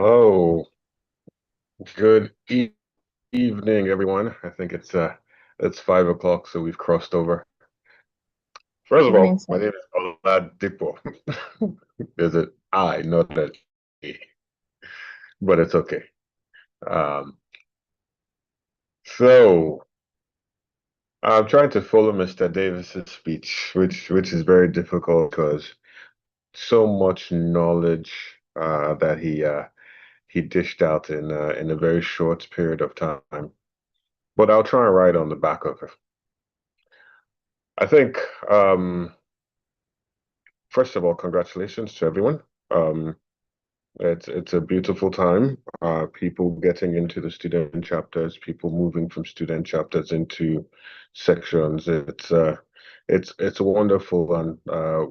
Oh, good evening, everyone. I think it's 5 o'clock, so we've crossed over. First of Evening, all, sir. my name is Oladipo. Is it I, not a he, but it's okay. Um, so I'm trying to follow Mr. Davis's speech, which is very difficult because so much knowledge that he dished out in a very short period of time. But I'll try and ride on the back of it. I think first of all, congratulations to everyone. Um, it's a beautiful time. People getting into the student chapters, people moving from student chapters into sections. It's wonderful, and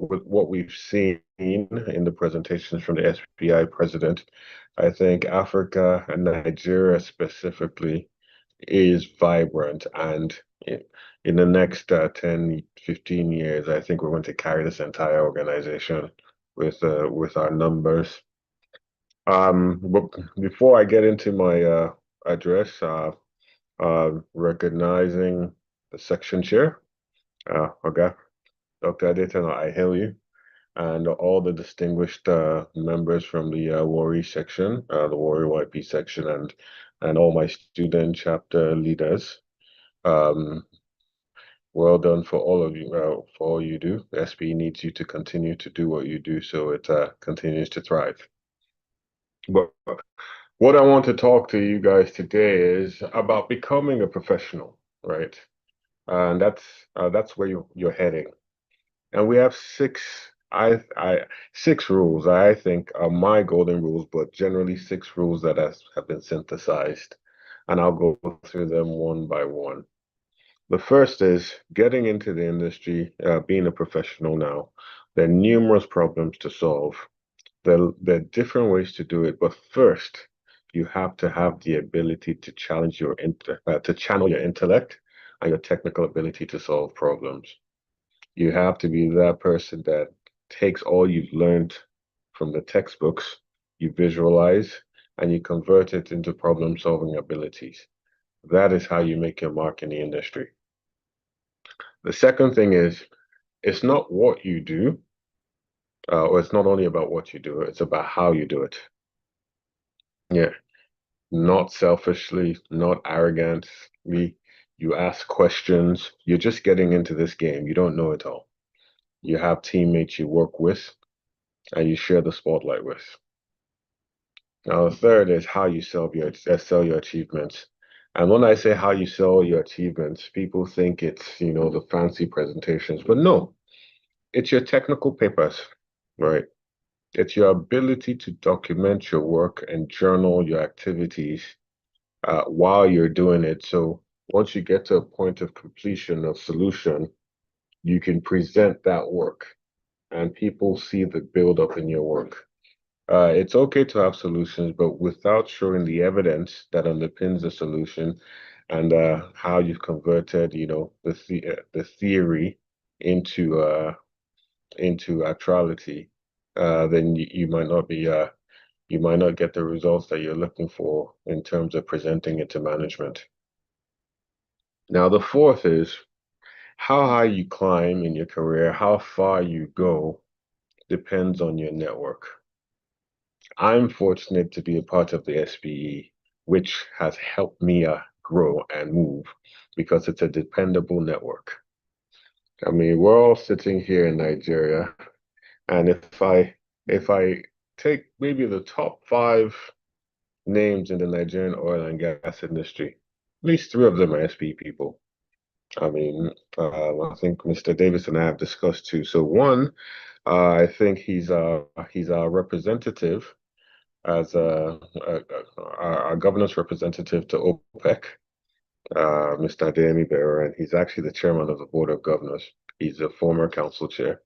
with what we've seen in the presentations from the SBI president, I think Africa and Nigeria specifically is vibrant, and in the next 10, 15 years, I think we're going to carry this entire organization with our numbers. But before I get into my address, recognizing the section chair, okay, Dr. Adetana, I hail you, and all the distinguished members from the Warri section, the Warri YP section, and all my student chapter leaders. Um, Well done for all of you, for all you do. SB needs you to continue to do what you do so it continues to thrive. But what I want to talk to you guys today is about becoming a professional, right? And that's where you're heading. And we have six rules I think are my golden rules, but generally six rules that have been synthesized. And I'll go through them one by one. The first is getting into the industry, being a professional now. There are numerous problems to solve. There are different ways to do it, but first, you have to have the ability to to channel your intellect and your technical ability to solve problems. You have to be that person that takes all you've learned from the textbooks, you visualize, and you convert it into problem-solving abilities. That is how you make your mark in the industry. The second thing is it's not what you do, or it's not only about what you do, it's about how you do it. Yeah, not selfishly, not arrogantly. You ask questions. You're just getting into this game. You don't know it all. You have teammates you work with and you share the spotlight with. Now, the third is how you sell your achievements. And when I say how you sell your achievements, people think it's, the fancy presentations, but no, it's your technical papers, right? It's your ability to document your work and journal your activities while you're doing it. So once you get to a point of completion of solution, you can present that work and people see the build-up in your work. It's okay to have solutions, but without showing the evidence that underpins the solution and how you've converted, the theory into actuality, then you might not get the results that you're looking for in terms of presenting it to management. Now, the fourth is how high you climb in your career, how far you go depends on your network. I'm fortunate to be a part of the SBE, which has helped me grow and move because it's a dependable network. I mean, we're all sitting here in Nigeria, and if I take maybe the top five names in the Nigerian oil and gas industry, at least three of them are SB people. I mean, I think Mr. Davis and I have discussed two. So one, I think he's our representative as our governance representative to OPEC, Mr. Adeyemi Bera, and he's actually the chairman of the board of governors. He's a former council chair,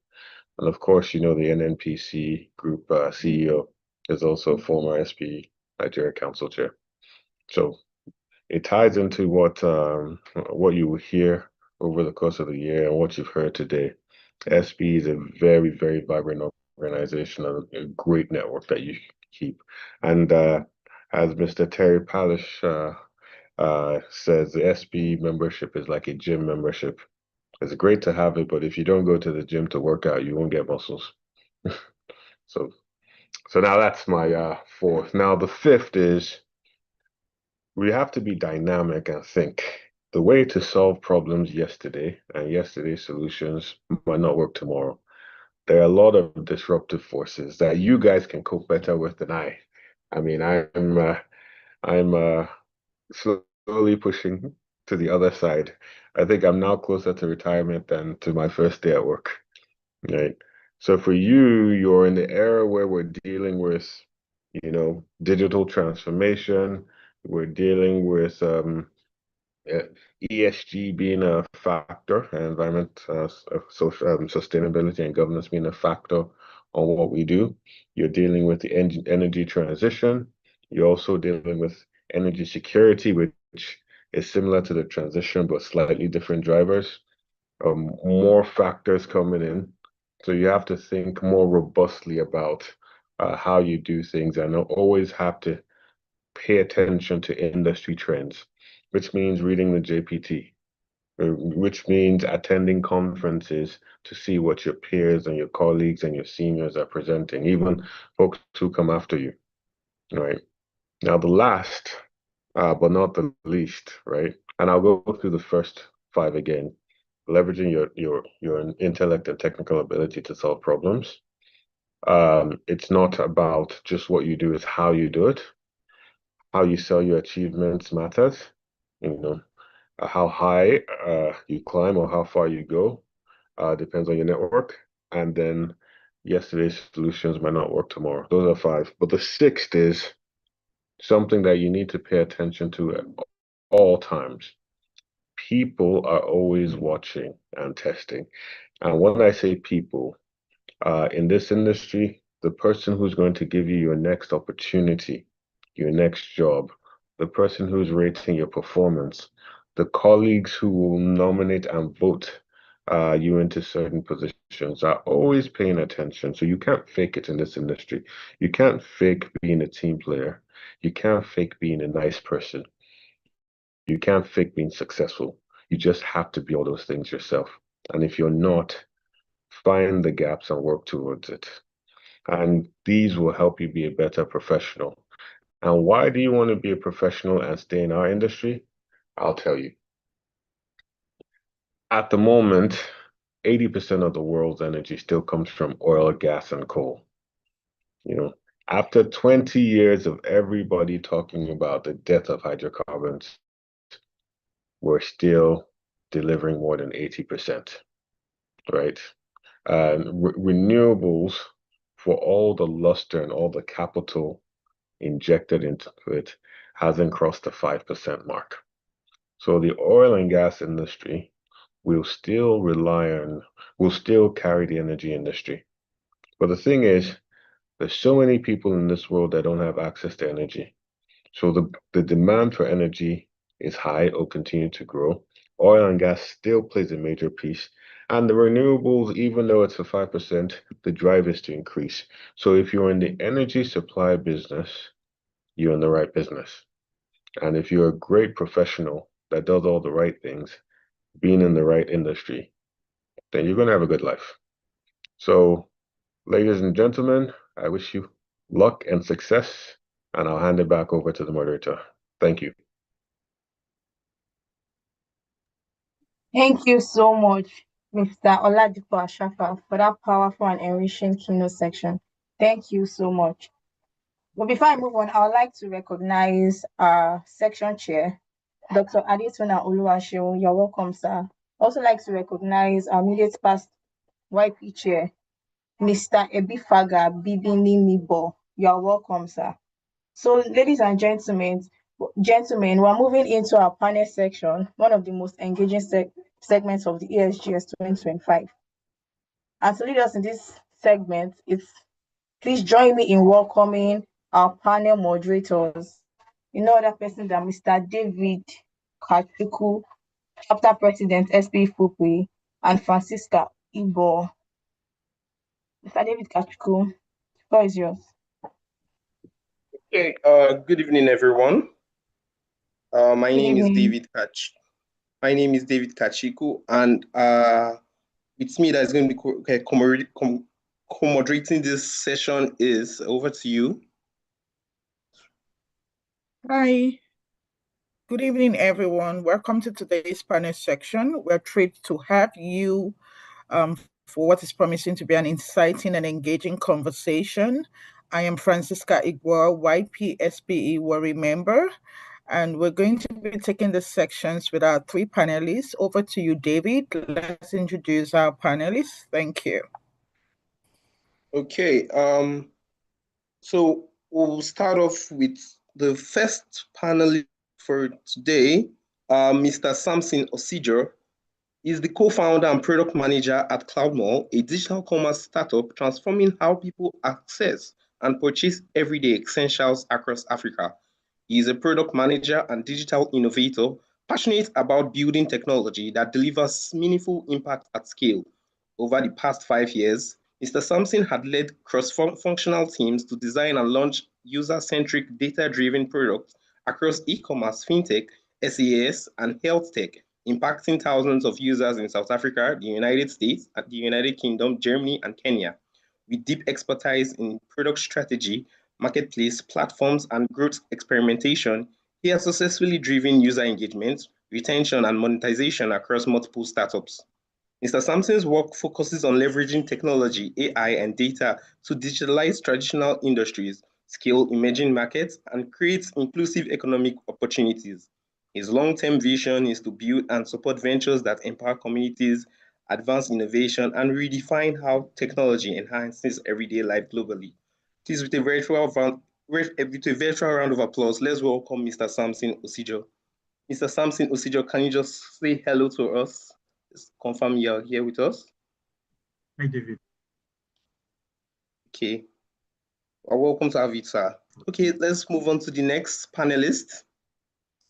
and of course, the NNPC group CEO is also a former SP Nigeria council chair. So it ties into what you will hear over the course of the year and what you've heard today. SB is a very, very vibrant organization and a great network that keep. And as Mr. Terry Palish says, the SB membership is like a gym membership. It's great to have it, but if you don't go to the gym to work out, you won't get muscles. So, so now that's my fourth. Now the fifth is we have to be dynamic and think. The way to solve problems yesterday and yesterday's solutions might not work tomorrow. There are a lot of disruptive forces that you guys can cope better with than I. I mean, I'm slowly pushing to the other side. I think I'm now closer to retirement than to my first day at work. Right. So for you, you're in the era where we're dealing with, digital transformation. We're dealing with uh, ESG being a factor, environment, social, sustainability and governance being a factor on what we do. You're dealing with the energy transition. You're also dealing with energy security, which is similar to the transition, but slightly different drivers. More factors coming in. So you have to think more robustly about how you do things and always have to pay attention to industry trends, which means reading the JPT, which means attending conferences to see what your peers and your colleagues and your seniors are presenting, even folks who come after you, right? Now, the last, but not the least, right? And I'll go through the first five again. Leveraging your intellect and technical ability to solve problems. It's not about just what you do, it's how you do it. How you sell your achievements matters. You know, how high you climb or how far you go depends on your network. And then yesterday's solutions might not work tomorrow. Those are five. But the sixth is something that you need to pay attention to at all times. People are always watching and testing. And when I say people, in this industry, the person who's going to give you your next opportunity, your next job, the person who's rating your performance, the colleagues who will nominate and vote you into certain positions are always paying attention. So you can't fake it in this industry. You can't fake being a team player. You can't fake being a nice person. You can't fake being successful. You just have to be all those things yourself. And if you're not, find the gaps and work towards it. And these will help you be a better professional. And why do you want to be a professional and stay in our industry? I'll tell you. At the moment, 80% of the world's energy still comes from oil, gas, and coal. You know, after 20 years of everybody talking about the death of hydrocarbons, we're still delivering more than 80%, right? And renewables, for all the luster and all the capital injected into it, hasn't crossed the 5% mark. So the oil and gas industry will still will still carry the energy industry. But the thing is, there's so many people in this world that don't have access to energy. So the demand for energy is high or continue to grow. Oil and gas still plays a major piece. And the renewables, even though it's a 5%, the drive is to increase. So if you're in the energy supply business, you're in the right business. And if you're a great professional that does all the right things, being in the right industry, then you're going to have a good life. So, ladies and gentlemen, I wish you luck and success, and I'll hand it back over to the moderator. Thank you. Thank you so much, Mr. Oladipo Ashafa, for that powerful and enriching keynote section. Thank you so much. But before I move on, I would like to recognize our section chair, Dr. Adetona Oluwaseun. You're welcome, sir. Also like to recognize our immediate past YP chair, Mr. Ebifaga Bibinimibo. You're welcome, sir. So, ladies and gentlemen, we're moving into our panel section, one of the most engaging segments of the ESGS 2025. And to lead us in this segment, please join me in welcoming our panel moderators. No other person than Mr. David Kachuku, Chapter President, SP Fupri, and Francisca Ibo. Mr. David Kachuku, the floor is yours. Okay, good evening, everyone. My Good name is evening. David Kach. My name is David Kachiku, and it's me that is going to be co-moderating this session. Is over to you. Hi, good evening, everyone. Welcome to today's panel section. We're thrilled to have you for what is promising to be an exciting and engaging conversation. I am Francisca Igbo, YPSPE Worry member, and we're going to be taking the sections with our three panelists. Over to you, David. Let's introduce our panelists. Thank you. Okay, so we'll start off with the first panelist for today, Mr. Samson Osijo. He's the co-founder and product manager at CloudMall, a digital commerce startup transforming how people access and purchase everyday essentials across Africa. He is a product manager and digital innovator, passionate about building technology that delivers meaningful impact at scale. Over the past 5 years, Mr. Sampson had led cross-functional teams to design and launch user-centric, data-driven products across e-commerce, fintech, SaaS, and health tech, impacting thousands of users in South Africa, the United States, the United Kingdom, Germany, and Kenya. With deep expertise in product strategy, marketplace, platforms, and growth experimentation, he has successfully driven user engagement, retention, and monetization across multiple startups. Mr. Sampson's work focuses on leveraging technology, AI, and data to digitalize traditional industries, scale emerging markets, and create inclusive economic opportunities. His long-term vision is to build and support ventures that empower communities, advance innovation, and redefine how technology enhances everyday life globally. Please, with a virtual round of applause, let's welcome Mr. Samson Osijo. Mr. Samson Osijo, can you just say hello to us? Just confirm you're here with us. Hi, David. Okay. Well, welcome to have you, sir. Okay, let's move on to the next panelist.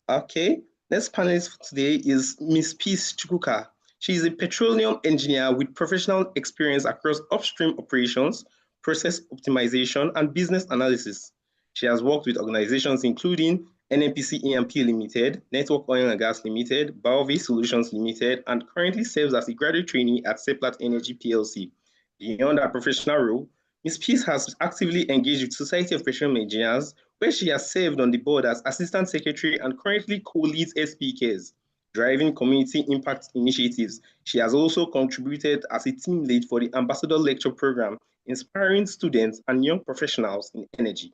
Okay, next panelist for today is Miss Peace Chukuka. She is a petroleum engineer with professional experience across upstream operations, process optimization, and business analysis. She has worked with organizations including NNPC EMP Limited, Network Oil and Gas Limited, Biovi Solutions Limited, and currently serves as a graduate trainee at Seplat Energy PLC. Beyond her professional role, Ms. Peace has actively engaged with Society of Petroleum Engineers, where she has served on the board as Assistant Secretary and currently co-leads SPKs, driving community impact initiatives. She has also contributed as a team lead for the Ambassador Lecture Program, inspiring students and young professionals in energy.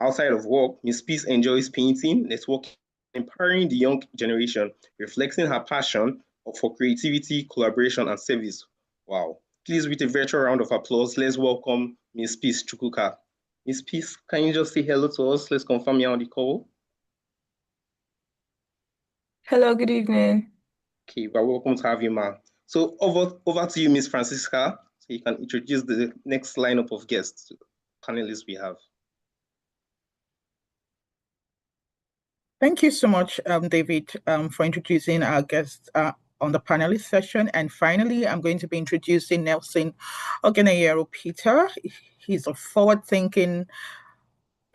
Outside of work, Ms. Peace enjoys painting, networking, empowering the young generation, reflecting her passion for creativity, collaboration, and service. Wow. Please, with a virtual round of applause, let's welcome Ms. Peace Chukuka. Ms. Peace, can you just say hello to us? Let's confirm you're on the call. Hello, good evening. Okay, we're welcome to have you, ma'am. So over to you, Ms. Francisca, so you can introduce the next lineup of guests, panelists we have. Thank you so much, David, for introducing our guests on the panelist session. And finally, I'm going to be introducing Nelson Ogeneyero Peter. He's a forward-thinking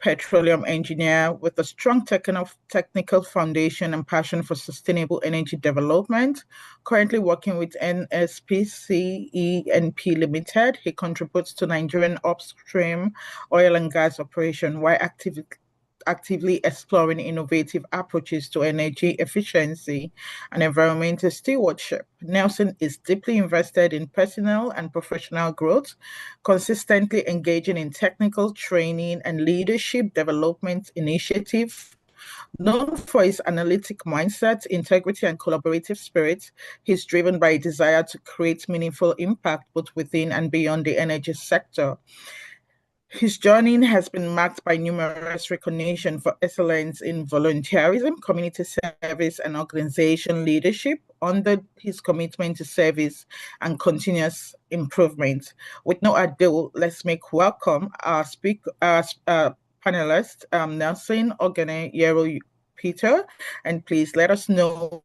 petroleum engineer with a strong technical foundation and passion for sustainable energy development. Currently working with NSPC ENP Limited, he contributes to Nigerian upstream oil and gas operation while actively exploring innovative approaches to energy efficiency and environmental stewardship. Nelson is deeply invested in personal and professional growth, consistently engaging in technical training and leadership development initiatives. Known for his analytic mindset, integrity, and collaborative spirit, he's driven by a desire to create meaningful impact both within and beyond the energy sector. His journey has been marked by numerous recognition for excellence in volunteerism, community service, and organization leadership under his commitment to service and continuous improvement. With no ado, let's make welcome our panelist, Nelson Ogeneyero Peter, and please let us know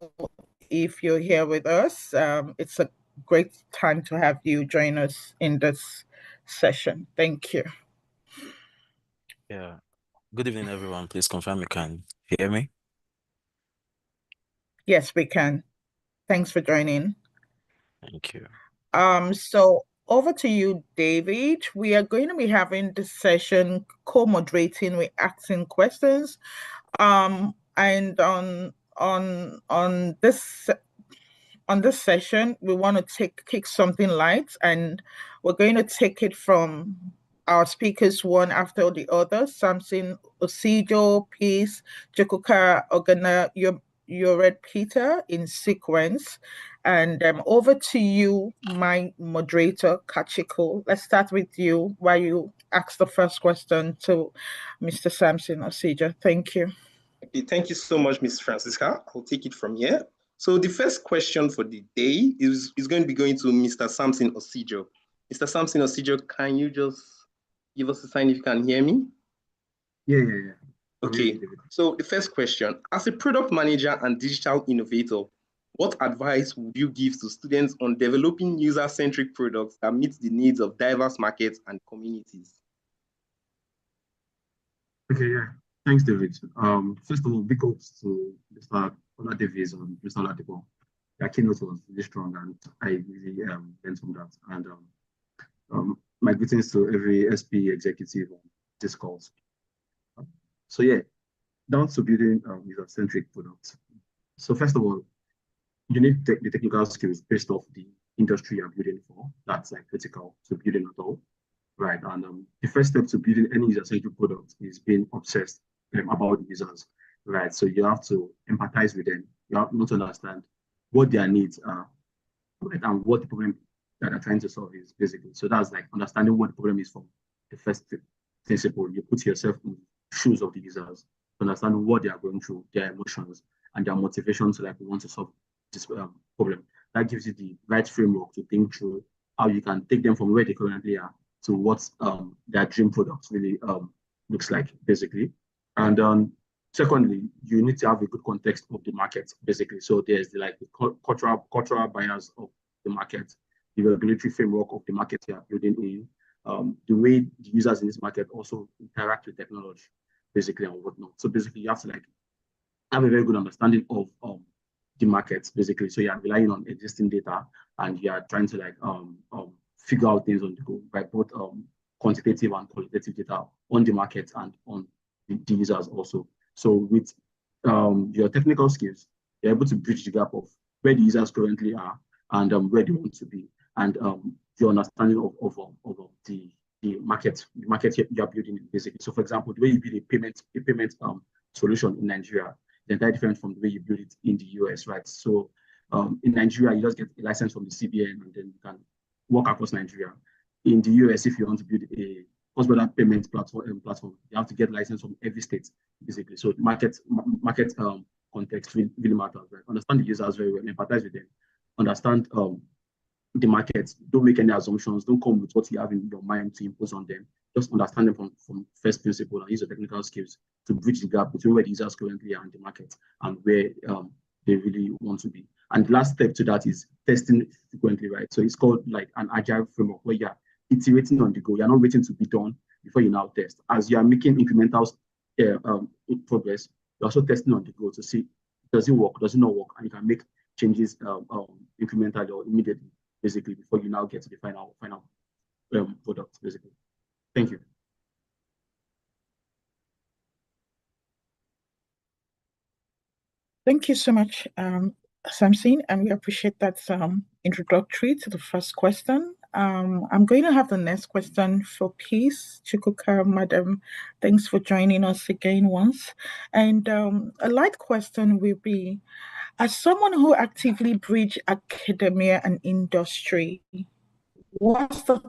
if you're here with us. It's a great time to have you join us in this session. Thank you. Yeah. Good evening, everyone. Please confirm you can hear me. Yes, we can. Thanks for joining. Thank you. So over to you, David. We are going to be having this session co-moderating, we're asking questions. And on this session, we want to kick something light, and we're going to take it from our speakers one after the other. Samson Osijo, Peace, Jakuka Ogana, your Red Peter in sequence. And over to you, my moderator, Kachiko. Let's start with you while you ask the first question to Mr. Samson Osijo. Thank you. Okay, thank you so much, Ms. Francisca. I'll take it from here. So the first question for the day is going to be going to Mr. Samson Osijo. Mr. Samson Osijo, can you just give us a sign if you can hear me? Yeah. Okay, so the first question, as a product manager and digital innovator, what advice would you give to students on developing user-centric products that meet the needs of diverse markets and communities? Okay, yeah. Thanks, David. First of all, big ups to Mr. Ola Davies and Mr. Ladipo. Their keynote was really strong, and I really learned from that. And my greetings to every SP executive on this call. So yeah, down to building user-centric products. So first of all, you need the technical skills based off the industry you're building for. That's like critical to building at all, right? And the first step to building any user-centric product is being obsessed about the users, right? So you have to empathize with them. You have to understand what their needs are, right? And what the problem that they're trying to solve is basically. So that's like understanding what the problem is from the first principle. You put yourself in the shoes of the users to understand what they are going through, their emotions, and their motivations to like want to solve this problem. That gives you the right framework to think through how you can take them from where they currently are to what their dream product really looks like, basically. And secondly, you need to have a good context of the market, basically. So there's the cultural bias of the market, the regulatory framework of the market you are building in, the way the users in this market also interact with technology, basically, and whatnot. So basically, you have to like have a very good understanding of the market, basically. So you are relying on existing data, and you are trying to like figure out things on the go by both quantitative and qualitative data on the market and on the users also. So with your technical skills, you're able to bridge the gap of where the users currently are and where they want to be, and your understanding of the market you're building basically. So for example, the way you build a payment solution in Nigeria is entirely different from the way you build it in the US, right? So in Nigeria, you just get a license from the CBN and then you can work across Nigeria. In the US, if you want to build a cross-border payment platform, you have to get license from every state, basically. So market context really matters, right? Understand the users very well, empathize with them, understand the market. Don't make any assumptions. Don't come with what you have in your mind to impose on them. Just understand them from first principle and use your technical skills to bridge the gap between where the users currently are in the market and where they really want to be. And the last step to that is testing frequently, right? So it's called like an agile framework where you're iterating on the go. You're not waiting to be done before you now test. As you are making incremental progress, you're also testing on the go to see, does it work, does it not work? And you can make changes incrementally or immediately, basically, before you now get to the final product, basically. Thank you. Thank you so much, Samson, and we appreciate that introductory to the first question. I'm going to have the next question for Peace. Chukwuka, madam, thanks for joining us again once. And a light question will be, as someone who actively bridge academia and industry, what's the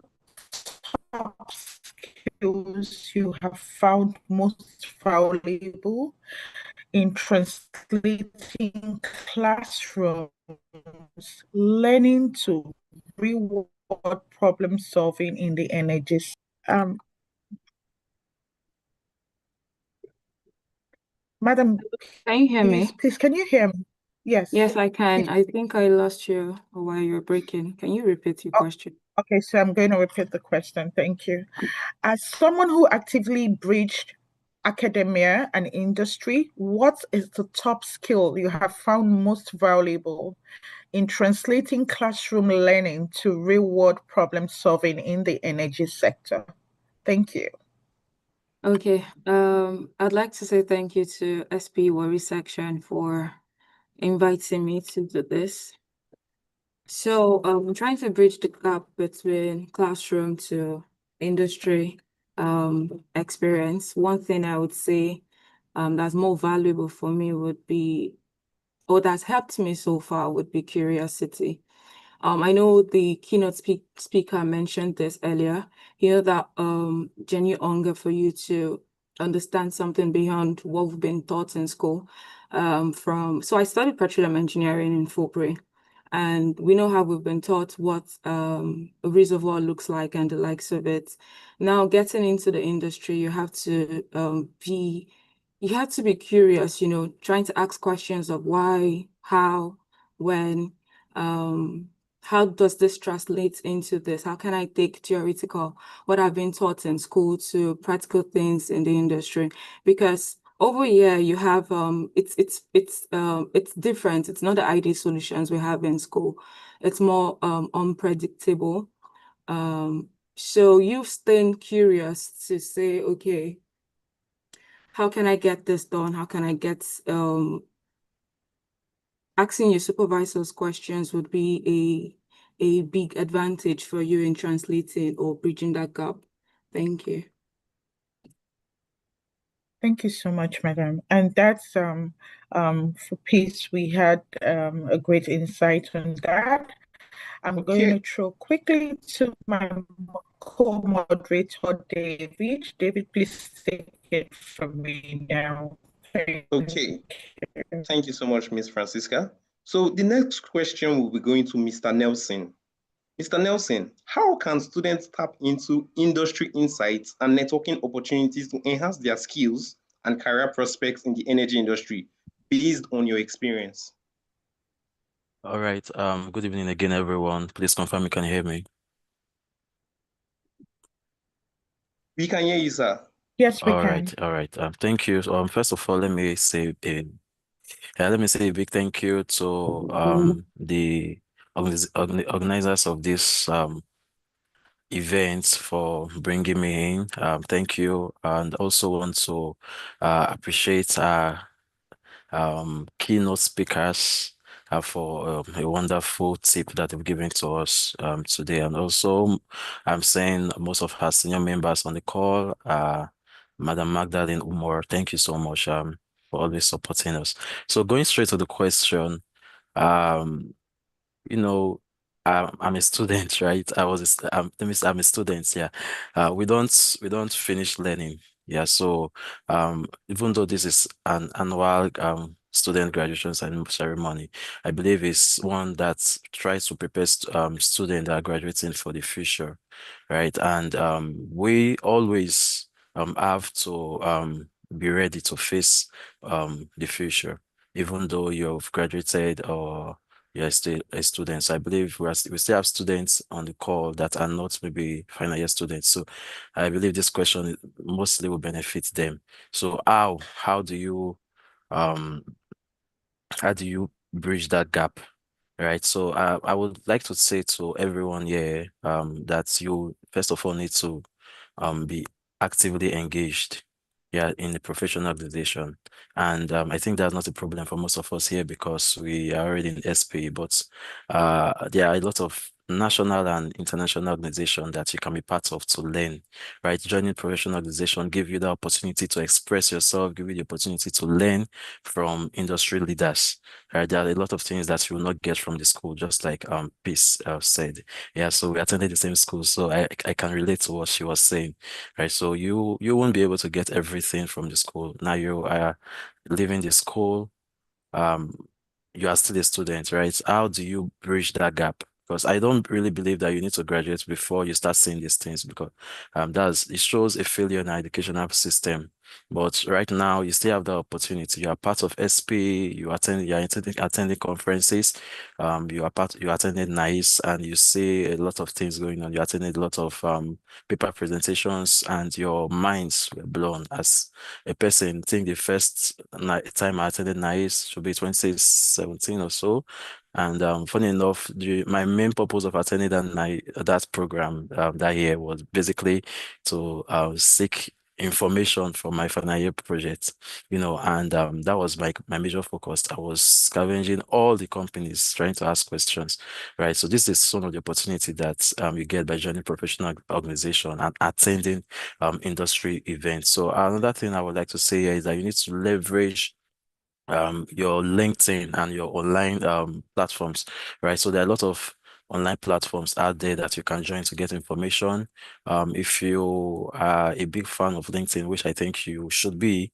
top skills you have found most valuable in translating classrooms learning to reward problem solving in the energy? Madam, Can you hear me? please, can you hear me? Yes. Yes, I can. I think I lost you while you were breaking. Can you repeat your question? Okay, so I'm going to repeat the question. Thank you. As someone who actively bridged academia and industry, what is the top skill you have found most valuable in translating classroom learning to real-world problem solving in the energy sector? Thank you. Okay. I'd like to say thank you to SP Worry section for inviting me to do this. So I'm trying to bridge the gap between classroom to industry experience. One thing I would say that's more valuable for me would be, or that's helped me so far, would be curiosity. I know the keynote speaker mentioned this earlier. You know that genuine hunger for you to understand something beyond what we've been taught in school. So I studied petroleum engineering in Fopre, and we know how we've been taught what a reservoir looks like and the likes of it. Now, getting into the industry, you have to be curious, trying to ask questions of why, how, when, how does this translate into this? How can I take theoretical, what I've been taught in school, to practical things in the industry? Because over here you have it's different. It's not the ideal solutions we have in school. It's more unpredictable. So you staying curious to say, okay, how can I get this done? How can I get asking your supervisors questions would be a big advantage for you in translating or bridging that gap. Thank you. Thank you so much, madam. And that's for peace. We had a great insight on that. I'm going to throw quickly to my co-moderator, David. David, please take it from me now. Okay. Thank you so much, Ms. Francisca. So the next question will be going to Mr. Nelson. Mr. Nelson, how can students tap into industry insights and networking opportunities to enhance their skills and career prospects in the energy industry based on your experience? All right. Good evening again, everyone. Please confirm you can hear me. We can hear you, sir. Yes, we All can. right. All right. Thank you. First of all, let me say a big thank you to the organizers of this event for bringing me in. Thank you, and also want to appreciate our keynote speakers for a wonderful tip that they've given to us today. And also, I'm saying most of our senior members on the call, Madam Magdalene Umar, thank you so much for always supporting us. So going straight to the question, um, you know, I'm a student, right? Let me say I'm a student, yeah. We don't finish learning. Yeah, so even though this is an annual student graduation ceremony, I believe it's one that tries to prepare students that are graduating for the future, right? And we always have to be ready to face the future, even though you've graduated or you're still a student. So I believe we still have students on the call that are not maybe final year students. So I believe this question mostly will benefit them. So um how do you bridge that gap? Right. So I would like to say to everyone here that you first of all need to be actively engaged, yeah, in the professional organization. And I think that's not a problem for most of us here because we are already in SP, but there are a lot of national and international organizations that you can be part of to learn, right? Joining professional organization give you the opportunity to express yourself, give you the opportunity to learn from industry leaders, right? There are a lot of things that you will not get from the school, just like Peace said. Yeah, so we attended the same school, so I can relate to what she was saying, right? So you won't be able to get everything from the school. Now you are leaving the school, um, you are still a student, right? How do you bridge that gap? Because I don't really believe that you need to graduate before you start seeing these things because it shows a failure in our educational system But right now, you still have the opportunity. You are part of SP. You are attending conferences. You attended NICE, and you see a lot of things going on. You attended a lot of paper presentations, and your minds were blown as a person. I think the first time I attended NICE should be 2017 or so. And funny enough, my main purpose of attending that program that year was basically to seek information for my final year project, and that was my major focus. I was scavenging all the companies, trying to ask questions, right? So this is one of the opportunity that you get by joining professional organization and attending industry events. So another thing I would like to say here is that you need to leverage your LinkedIn and your online platforms, right? So there are a lot of online platforms out there that you can join to get information. If you are a big fan of LinkedIn, which I think you should be,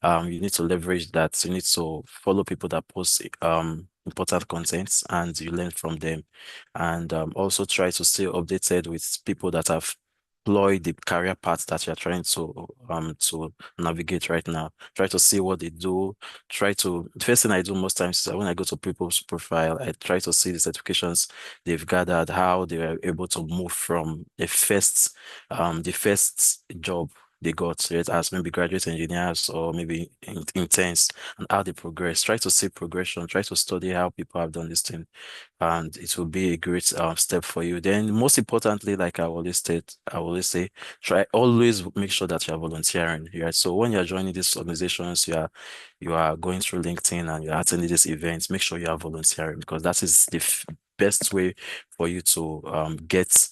you need to leverage that. You need to follow people that post important content and you learn from them. And also try to stay updated with people that have employ the career path that you're trying to navigate right now. Try to see what they do. The first thing I do most times is when I go to people's profile, I try to see the certifications they've gathered, how they were able to move from the first job they got, right, as maybe graduate engineers or maybe interns, and how they progress. Try to see progression, try to study how people have done this thing, and it will be a great step for you. Then most importantly, like I always say, always make sure that you are volunteering, right? So when you're joining these organizations, you are going through LinkedIn and you're attending these events, make sure you are volunteering, because that is the best way for you to get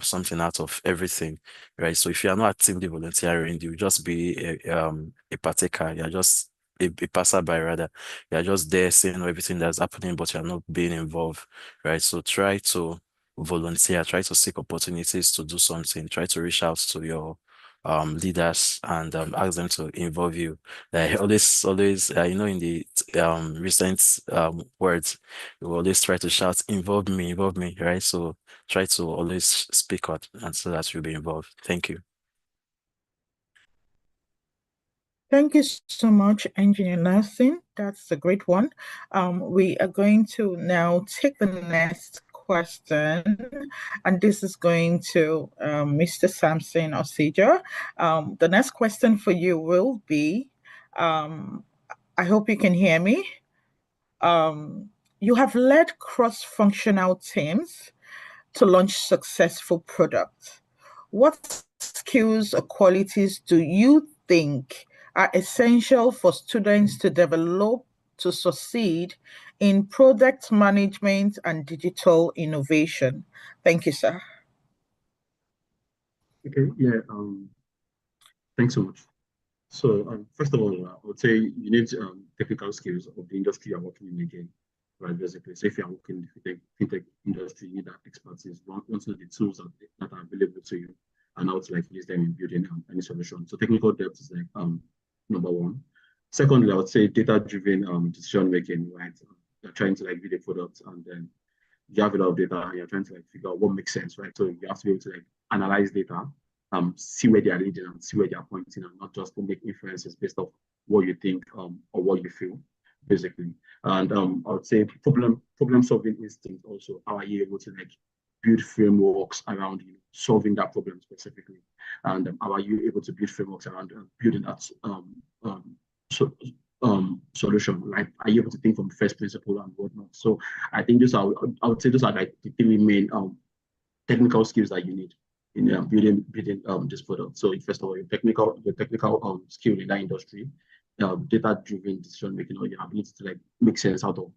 something out of everything, right? So if you are not actively volunteering, you will just be a partaker. You're just a passerby rather. You're just there seeing everything that's happening, but you're not being involved, right? So try to volunteer, try to seek opportunities to do something, try to reach out to your leaders and ask them to involve you. Always, in the recent words, we always try to shout, involve me, right? So try to always speak out, and so that you'll be involved. Thank you. Thank you so much, Engineer Nelson. That's a great one. We are going to now take the next question, and this is going to Mr. Samson Osija. The next question for you will be, I hope you can hear me. You have led cross-functional teams to launch successful products. What skills or qualities do you think are essential for students to develop to succeed in product management and digital innovation? Thank you, sir. Okay, yeah, thanks so much. So first of all, I would say you need technical skills of the industry you're working in again, right? Basically, so if you're working in the fintech industry, you need that expertise. Want to know the tools that are available to you and how to like use them in building any solution. So technical depth is like number one. Secondly, I would say data-driven decision making, right? You're trying to like build a product and then you have a lot of data and you're trying to like figure out what makes sense, right? So you have to be able to like analyze data, see where they are leading and see where they are pointing, and not just to make inferences based off what you think or what you feel, basically. And I would say problem solving instinct also. How are you able to like build frameworks around solving that problem specifically? And how are you able to build frameworks around building that so, solution? Like, are you able to think from first principle and whatnot? So I think I would say those are like the three main technical skills that you need in building this product. So first of all, your technical skill in that industry, data-driven decision making, or your ability to like make sense out of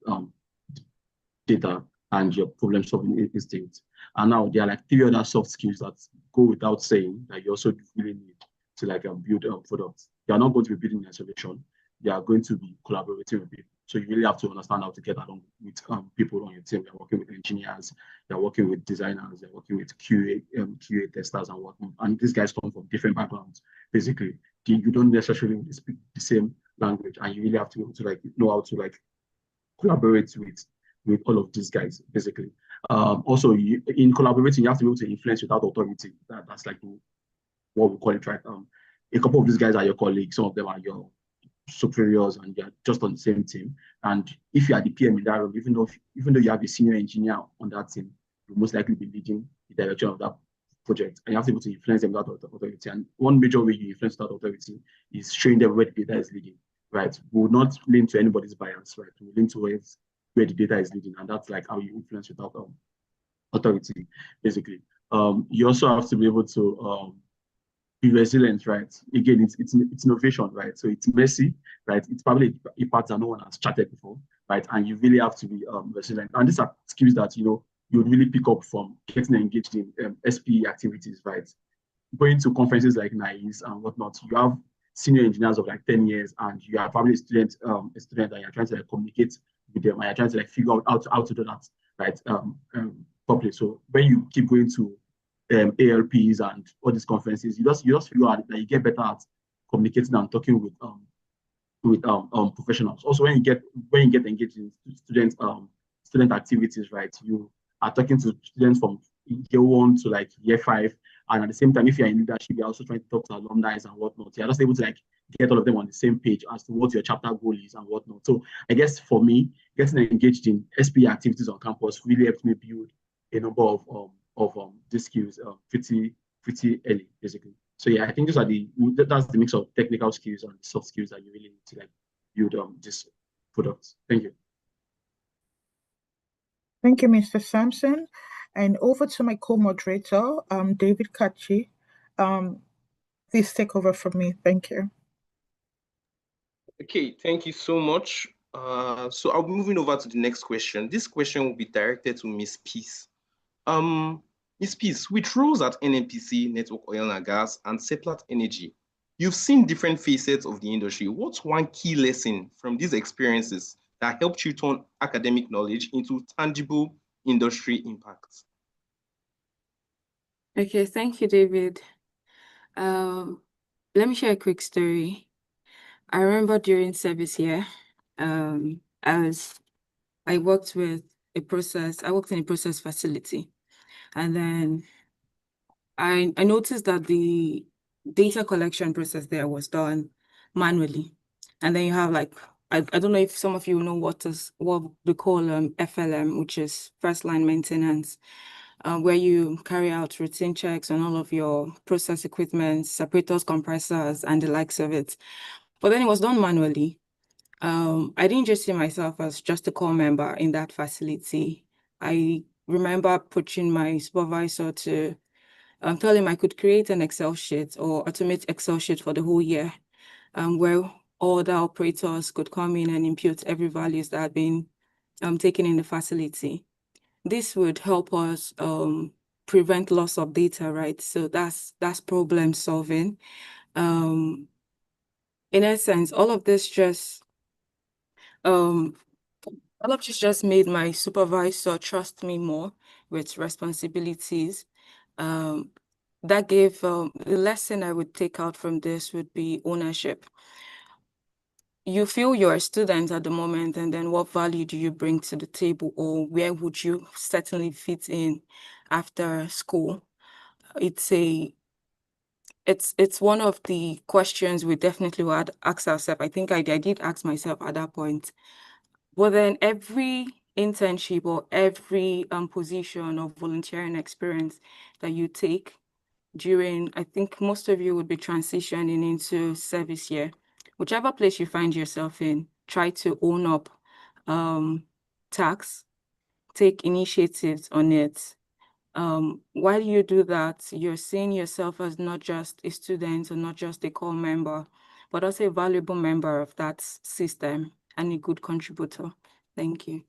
data, and your problem-solving instinct. And now there are like three other soft skills that go without saying that you also really need to like build products. You are not going to be building a solution. You are going to be collaborating with people. So you really have to understand how to get along with people on your team. You're working with engineers, you're working with designers, you're working with QA testers and whatnot. And these guys come from different backgrounds. Basically, you don't necessarily speak the same language, and you really have to be able to like know how to like collaborate with all of these guys, basically. Also, in collaborating, you have to be able to influence without authority. That's like what we call it, right? a couple of these guys are your colleagues, some of them are your superiors, and you're just on the same team. And if you are the PM in that room, even though you have a senior engineer on that team, you'll most likely be leading the direction of that project, and you have to be able to influence them without authority. And one major way you influence that authority is showing them where the data is leading. Right? We will not lean to anybody's bias. Right? We will lean towards where the data is leading, and that's like how you influence without authority, basically. You also have to be able to be resilient, right? Again, it's innovation, right? So it's messy, right? It's probably a part that no one has charted before, right? And you really have to be resilient. And these are skills that you would really pick up from getting engaged in SPE activities, right? Going to conferences like NICE and whatnot. You have senior engineers of like 10 years, and you are probably a student and you're trying to like communicate with them, and you're trying to like figure out how to do that, right? Properly. So when you keep going to ALPs and all these conferences, you just figure out that you get better at communicating and talking with professionals. Also, when you get engaged in student activities, right, you are talking to students from year 1 to like year 5, and at the same time, if you're in leadership, you're also trying to talk to alumni and whatnot. You're just able to like get all of them on the same page as to what your chapter goal is and whatnot. So I guess for me, getting engaged in SPE activities on campus really helped me build a number of these skills pretty early, basically. So yeah, I think that's the mix of technical skills and soft skills that you really need to like build this product. Thank you. Thank you, Mr. Sampson. And over to my co-moderator, David Kachi. Please take over from me. Thank you. Okay, thank you so much. So I'll be moving over to the next question. This question will be directed to Miss Peace. Ms. Peace, with roles at NNPC, Network Oil and Gas, and Seplat Energy, you've seen different facets of the industry. What's one key lesson from these experiences that helped you turn academic knowledge into tangible industry impacts? Okay, thank you, David. Let me share a quick story. I remember during service here, I worked in a process facility, and then I noticed that the data collection process there was done manually. And then you have like, I don't know if some of you know what we call FLM, which is first line maintenance, where you carry out routine checks on all of your process equipment, separators, compressors, and the likes of it. But then it was done manually. I didn't just see myself as just a core member in that facility. I remember pushing my supervisor to tell him I could create an Excel sheet or automate Excel sheet for the whole year, where all the operators could come in and input every values that had been taken in the facility. This would help us prevent loss of data, right? So that's problem solving. In essence, all of this just made my supervisor trust me more with responsibilities. That gave the lesson I would take out from this would be ownership. You feel you're a student at the moment, and then what value do you bring to the table, or where would you certainly fit in after school? It's one of the questions we definitely would ask ourselves. I think I did ask myself at that point. But then every internship or every position or volunteering experience that you take during, I think most of you would be transitioning into service year. Whichever place you find yourself in, try to own up tasks, take initiatives on it. While you do that, you're seeing yourself as not just a student or not just a core member, but also a valuable member of that system and a good contributor. Thank you.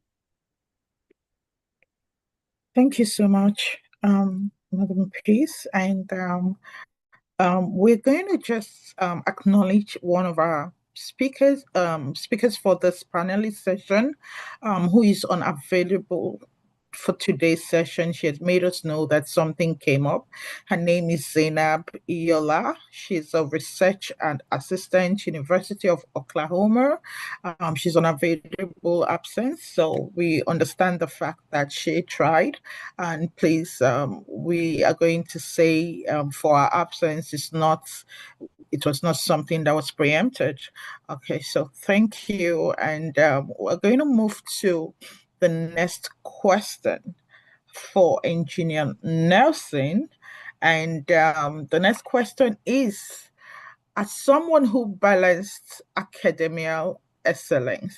Thank you so much, Madam Peace. And we're going to just acknowledge one of our speakers for this panelist session, who is unavailable for today's session. She has made us know that something came up. Her name is Zainab Iola. She's a research and assistant, University of Oklahoma. She's on available absence, so we understand the fact that she tried. And please, we are going to say for our absence, it's not it was not something that was preempted. Okay, so thank you. And we're going to move to the next question for Engineer Nelson. And the next question is, as someone who balanced academic excellence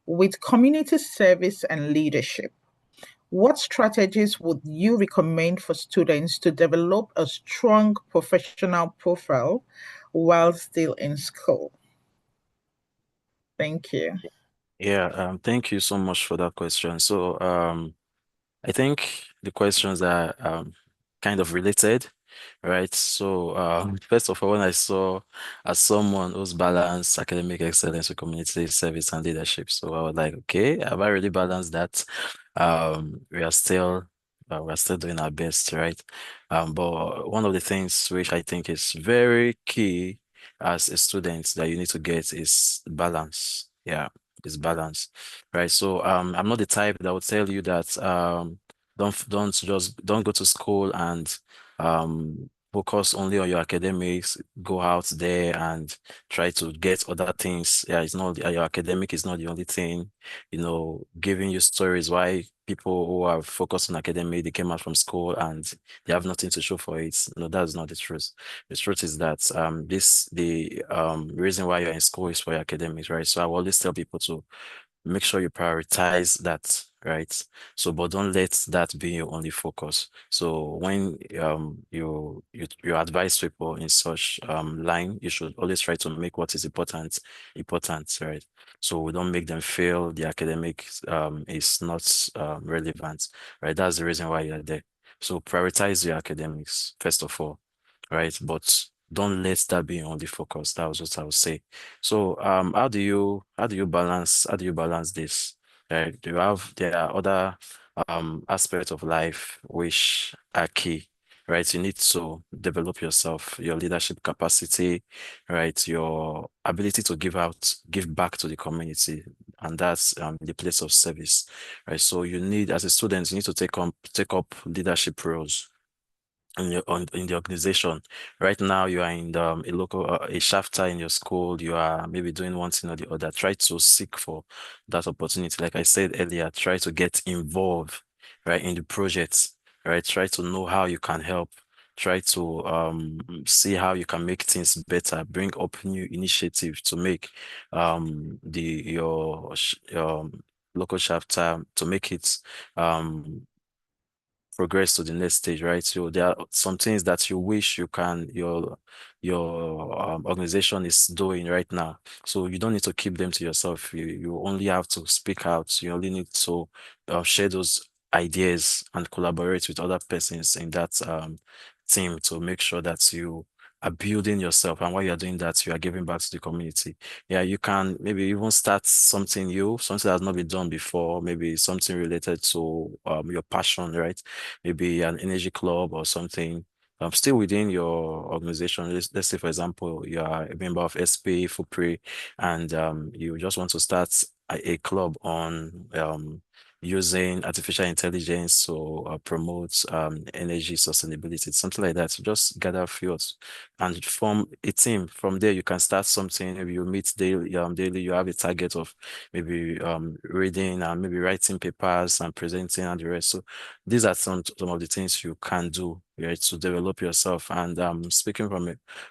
with community service and leadership, what strategies would you recommend for students to develop a strong professional profile while still in school? Thank you. Yeah, thank you so much for that question. So, I think the questions are kind of related, right? So, first of all, when I saw as someone who's balanced academic excellence with community service and leadership, so I was like, okay, have I really balanced that? We are still doing our best, right? But one of the things which I think is very key as a student that you need to get is balance. Yeah, is balance, right? So I'm not the type that would tell you that don't go to school and focus only on your academics, go out there and try to get other things. Yeah, it's not your academic is not the only thing, giving you stories why people who are focused on academic, they came out from school and they have nothing to show for it. No, that's not the truth. The truth is that the reason why you're in school is for your academics, right? So I will always tell people to make sure you prioritize that, right? So, but don't let that be your only focus. So when you advise people in such line, you should always try to make what is important, right? So we don't make them feel the academic is not relevant, right? That's the reason why you're there. So prioritize your academics first of all, right? But don't let that be your only focus. That was what I would say. So how do you balance this? Right? There are other aspects of life which are key, right? You need to develop yourself, your leadership capacity, right? Your ability to give back to the community, and that's the place of service, right? So as a student, you need to take up leadership roles in the organization. Right now, you are in a shafter in your school. You are maybe doing one thing or the other. Try to seek for that opportunity. Like I said earlier, try to get involved, right, in the projects. Right, try to know how you can help. Try to see how you can make things better. Bring up new initiatives to make your local chapter to make it progress to the next stage, right? So there are some things that you wish your organization is doing right now. So you don't need to keep them to yourself. You only have to speak out. You only need to share those ideas and collaborate with other persons in that team to make sure that you are building yourself. And while you're doing that, you are giving back to the community. Yeah, you can maybe even start something new, something that has not been done before, maybe something related to your passion, right? Maybe an energy club or something. Still within your organization. Let's say, for example, you are a member of SP, FUPRI, and you just want to start a club on using artificial intelligence to promote energy sustainability, something like that. So just gather fields and form a team. From there, you can start something. Maybe you meet daily, you have a target of maybe reading and maybe writing papers and presenting and the rest. So these are some of the things you can do, right, to develop yourself. And speaking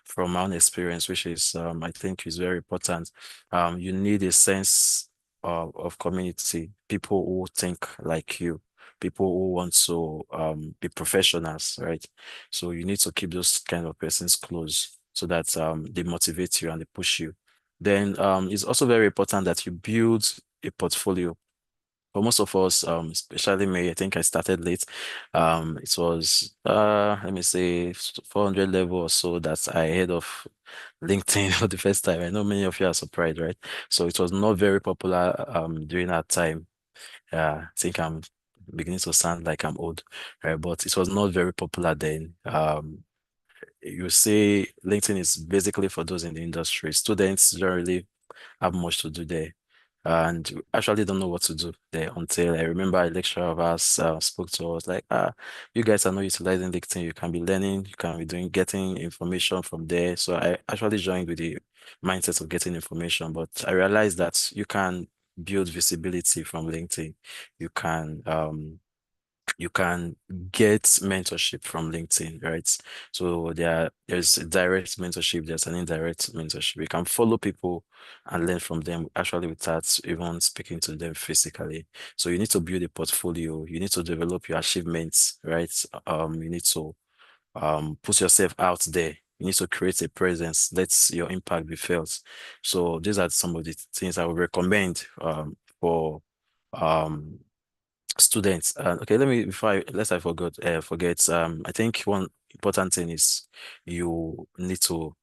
from my own experience, which is I think is very important, you need a sense of community, people who think like you, people who want to be professionals, right? So you need to keep those kind of persons close so that they motivate you and they push you. Then it's also very important that you build a portfolio. For most of us, especially me, I think I started late. It was let me say 400 level or so that I heard of LinkedIn for the first time. I know many of you are surprised, right? So it was not very popular during that time. I think I'm beginning to sound like I'm old, right? But it was not very popular then. You say LinkedIn is basically for those in the industry. Students don't really have much to do there. and we actually don't know what to do there until I remember a lecturer of ours spoke to us like, you guys are not utilizing LinkedIn. You can be learning, you can be getting information from there. So I actually joined with the mindset of getting information, but I realized that you can build visibility from LinkedIn. You can you can get mentorship from LinkedIn, right? So there's a direct mentorship, there's an indirect mentorship. You can follow people and learn from them actually without even speaking to them physically. So you need to build a portfolio, you need to develop your achievements, right? You need to put yourself out there. You need to create a presence. Let your impact be felt. So these are some of the things I would recommend for um students. Okay, let me before I lest I forget. I think one important thing is you need to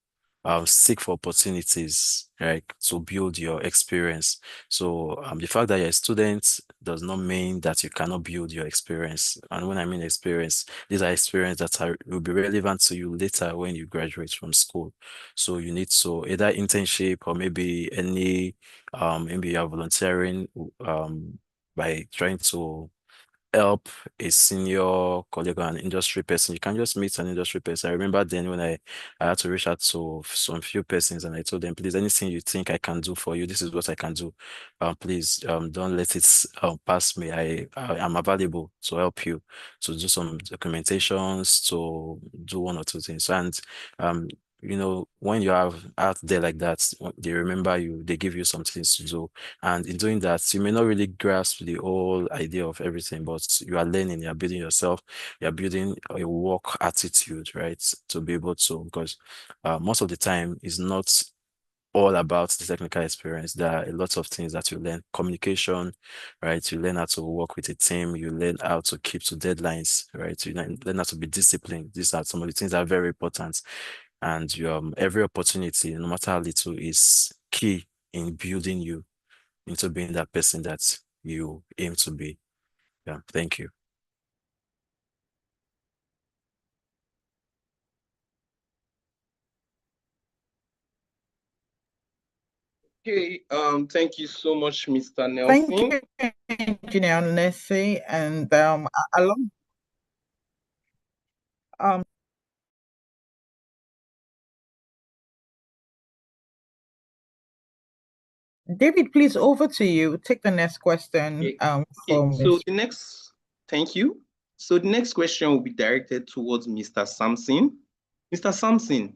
seek for opportunities, right, to build your experience. So the fact that you're a student does not mean that you cannot build your experience. And when I mean experience, these are experiences that will be relevant to you later when you graduate from school. So you need to either internship or maybe any maybe you're volunteering by trying to help a senior colleague or an industry person. You can just meet an industry person. I remember then when I had to reach out to some few persons and I told them, please, anything you think I can do for you, this is what I can do. Please don't let it pass me. I am available to help you to do some documentations, to do one or two things. And when you have out there like that, they remember you, they give you some things to do. And in doing that, you may not really grasp the whole idea of everything, but you are learning, you're building yourself, you're building a work attitude, right? To be able to, because most of the time it's not all about the technical experience. There are a lot of things that you learn. Communication, right? You learn how to work with a team. You learn how to keep to deadlines, right? You learn how to be disciplined. These are some of the things that are very important. And every opportunity, no matter how little, is key in building you into being that person that you aim to be. Yeah, thank you. Okay, thank you so much, Mr. Thank Nelson. you, Engineer Nessie, and along um David, please over to you. Take the next question Okay, from so thank you. So the next question will be directed towards Mr. Sampson. Mr. Sampson,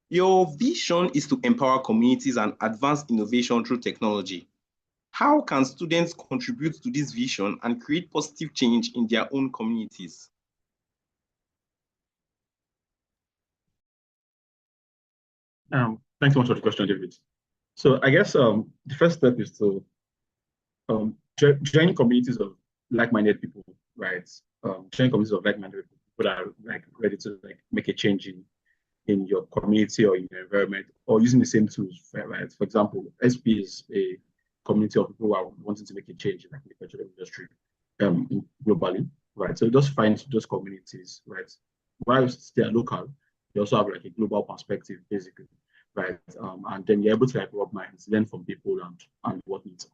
your vision is to empower communities and advance innovation through technology. How can students contribute to this vision and create positive change in their own communities? Thanks so much for the question, David. So I guess the first step is to join communities of like-minded people, right? Join communities of like-minded people that are like ready to like make a change in your community or in your environment, or using the same tools, right? For example, SP is a community of people who are wanting to make a change in like the petroleum industry globally, right? So just find those communities, right? While they're local, they also have like a global perspective, basically, right? And then you're able to like rub minds, learn from people and whatnot.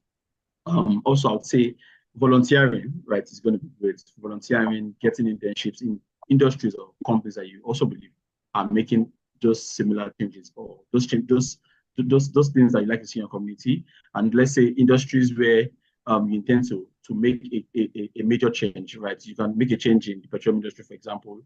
Also, I would say volunteering, right, is going to be great. Volunteering, getting internships in industries or companies that you also believe are making just similar changes or those things that you like to see in your community. And let's say industries where you intend to make a major change, right? You can make a change in the petroleum industry, for example,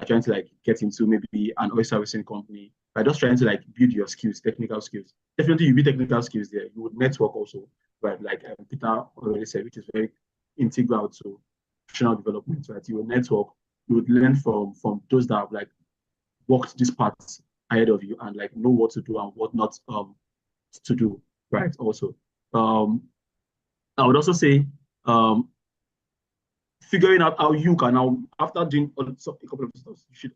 trying to like get into maybe an oil servicing company by just trying to like build your skills, technical skills. Definitely, you build technical skills there. You would network also, right? Like Peter already said, which is very integral to professional development, right? You will network, you would learn from those that have like walked these paths ahead of you and like know what to do and what not to do, right? Also, I would also say figuring out how you can now, after doing a couple of stuff, you should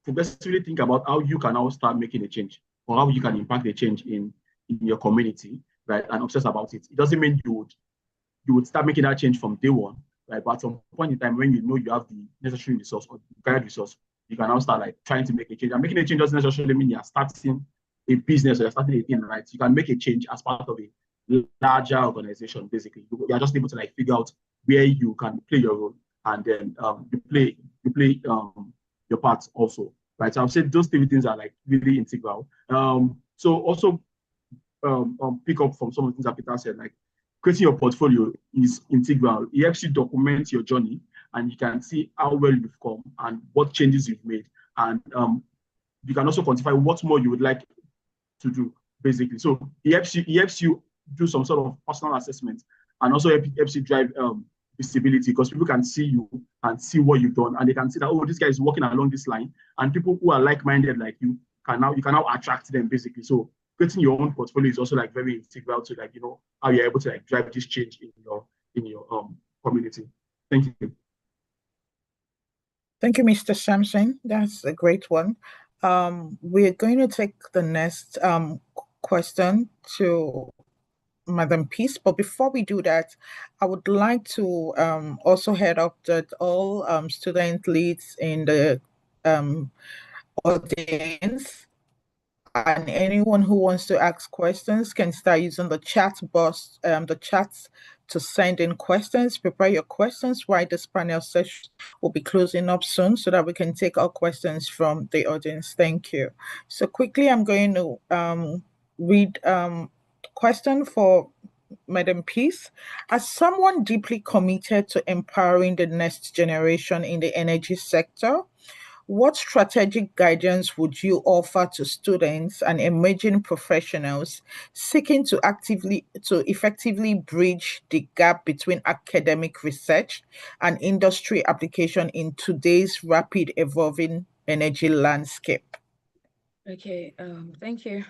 progressively think about how you can now start making a change or how you can impact a change in your community, right? And obsess about it. It doesn't mean you would start making that change from day one, right? But at some point in time, when you know you have the necessary resource or required resource, you can now start like trying to make a change. And making a change doesn't necessarily mean you're starting a business or you're starting a thing, right? You can make a change as part of larger organization, basically. You are just able to like figure out where you can play your role, and then you play your part also, right? So I've said those three things are like really integral. So also pick up from some of the things that Peter said, like creating your portfolio is integral. It helps you document your journey, and you can see how well you've come and what changes you've made, and you can also quantify what more you would like to do, basically. So it helps you do some sort of personal assessment, and also helps you drive visibility, because people can see you and see what you've done, and they can see that, oh, this guy is walking along this line, and people who are like-minded like you can now attract them, basically. So creating your own portfolio is also like very integral to like, how you're able to like drive this change in your community. Thank you. Thank you, Mr. Sampson. That's a great one. We're going to take the next question to Madam Peace. But before we do that, I would like to also head up that all student leads in the audience and anyone who wants to ask questions can start using the chat box, the chats to send in questions. Prepare your questions while this panel session will be closing up soon so that we can take all questions from the audience. Thank you. So quickly, I'm going to read question for Madam Peace. As someone deeply committed to empowering the next generation in the energy sector, what strategic guidance would you offer to students and emerging professionals seeking to effectively bridge the gap between academic research and industry application in today's rapid evolving energy landscape? Okay, thank you.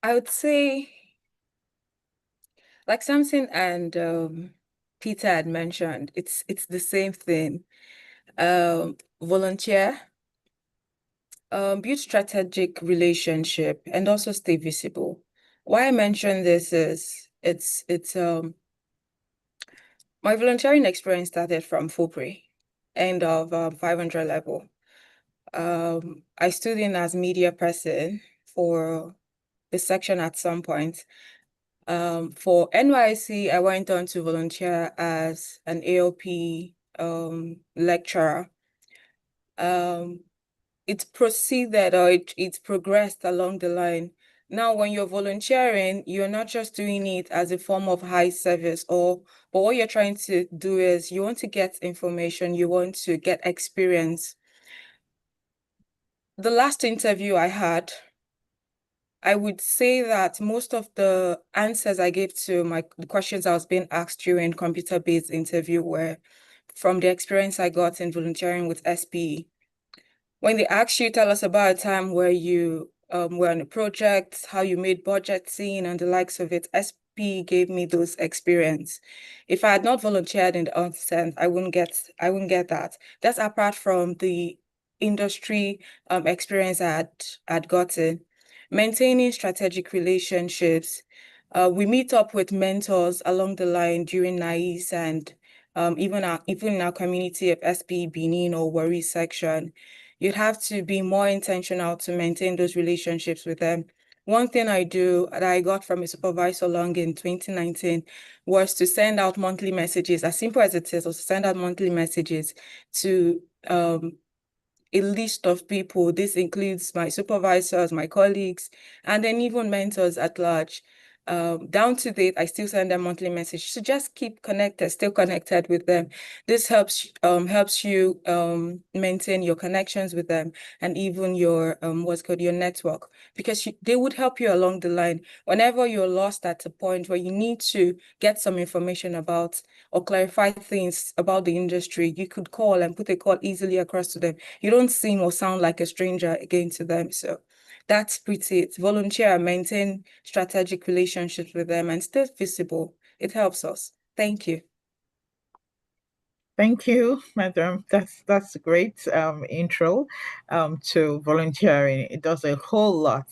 I would say, like Samson and Peter had mentioned, it's the same thing. Volunteer, build strategic relationship, and also stay visible. Why I mention this is it's my volunteering experience started from FOPRE, end of 500 level. I stood in as media person for the section at some point. For NYC, I went on to volunteer as an AOP lecturer. It proceeded, or it progressed along the line. Now, when you're volunteering, you're not just doing it as a form of high service, but what you're trying to do is you want to get information, you want to get experience. The last interview I had, I would say that most of the answers I gave to the questions I was being asked during computer-based interview were from the experience I got in volunteering with SPE. When they ask you, tell us about a time where you were on a project, how you made budgeting and the likes of it, SP gave me those experience. If I had not volunteered in the onset, I wouldn't get that. That's apart from the industry experience I'd gotten. Maintaining strategic relationships. We meet up with mentors along the line during NAIS and even in our community of SP, Benin or Wari section. You'd have to be more intentional to maintain those relationships with them. One thing I do that I got from a supervisor along in 2019 was to send out monthly messages, as simple as it is, was to send out monthly messages to a list of people. This includes my supervisors, my colleagues, and then even mentors at large. Down to date, I still send them monthly message. So just keep connected, still connected with them. This helps you maintain your connections with them and even your what's called your network, because they would help you along the line. Whenever you're lost at a point where you need to get some information about or clarify things about the industry, you could call and put a call easily across to them. You don't seem or sound like a stranger again to them. So that's pretty it. Volunteer, maintain strategic relationships with them and stay visible. It helps us. Thank you. Thank you, Madam. That's a great intro to volunteering. It does a whole lot.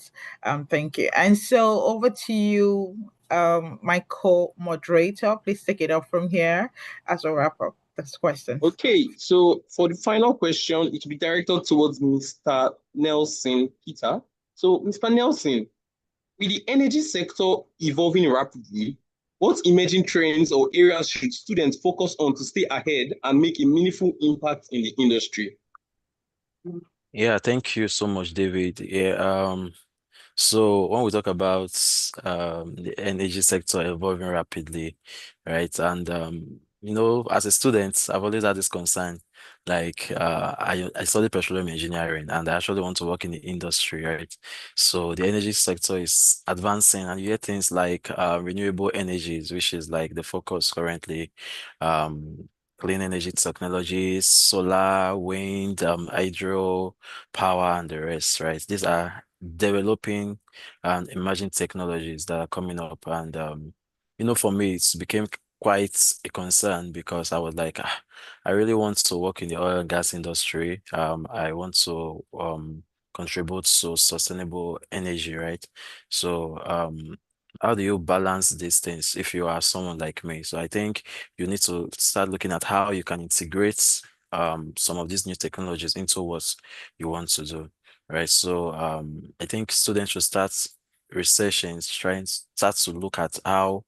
Thank you. And so over to you, my co-moderator. Please take it up from here as a wrap up this question. Okay, so for the final question, it will be directed towards Mr. Nelson Peter. So, Mr. Nelson, With the energy sector evolving rapidly, what emerging trends or areas should students focus on to stay ahead and make a meaningful impact in the industry? Yeah, thank you so much, David. Yeah, so when we talk about the energy sector evolving rapidly, right? And as a student, I've always had this concern. Like I studied petroleum engineering and I actually want to work in the industry, right? So the energy sector is advancing and you hear things like renewable energies, which is like the focus currently. Clean energy technologies, solar, wind, hydro power, and the rest, right? These are developing and emerging technologies that are coming up. And, for me, it became quite a concern because I was like, I really want to work in the oil and gas industry. I want to contribute to sustainable energy, right? So, how do you balance these things if you are someone like me? So I think you need to start looking at how you can integrate some of these new technologies into what you want to do, right? So I think students should start researching, trying start to look at how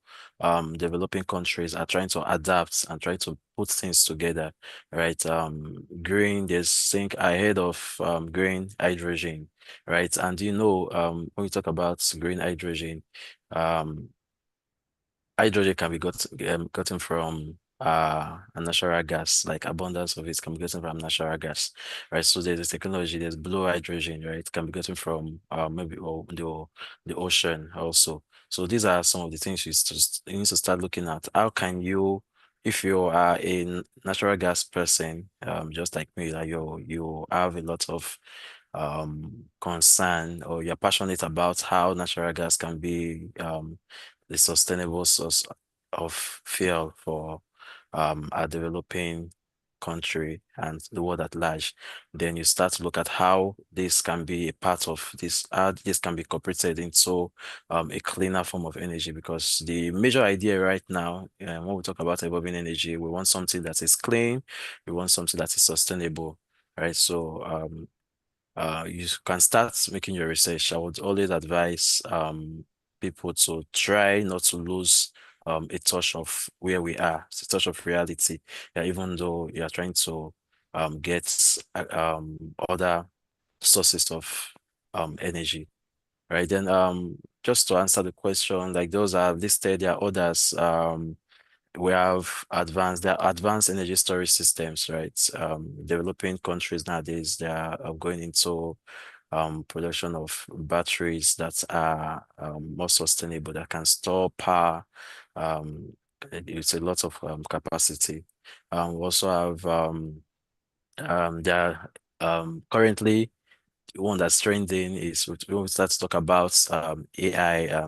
developing countries are trying to adapt and try to put things together, right? Green, there's think ahead of green hydrogen, right? And when we talk about green hydrogen, um hydrogen can be gotten from a natural gas, like abundance of it can be gotten from natural gas, right? So there's a technology, there's blue hydrogen, right? It can be gotten from maybe the ocean also. So these are some of the things you need to start looking at. How can you, if you are a natural gas person, just like me, like you have a lot of concern or you're passionate about how natural gas can be the sustainable source of fuel for a developing country and the world at large, then you start to look at how this can be a part of this, how this can be incorporated into a cleaner form of energy. Because the major idea right now, when we talk about evolving energy, we want something that is clean, we want something that is sustainable, right? So you can start making your research. I would always advise people to try not to lose a touch of where we are, a touch of reality. Yeah, even though you are trying to get other sources of energy. Right. Then just to answer the question, like those are listed, there are others. We have there are advanced energy storage systems, right? Developing countries nowadays, they are going into production of batteries that are more sustainable, that can store power. Um, it's a lot of capacity. We also have there are currently one that's trending is when we start to talk about AI,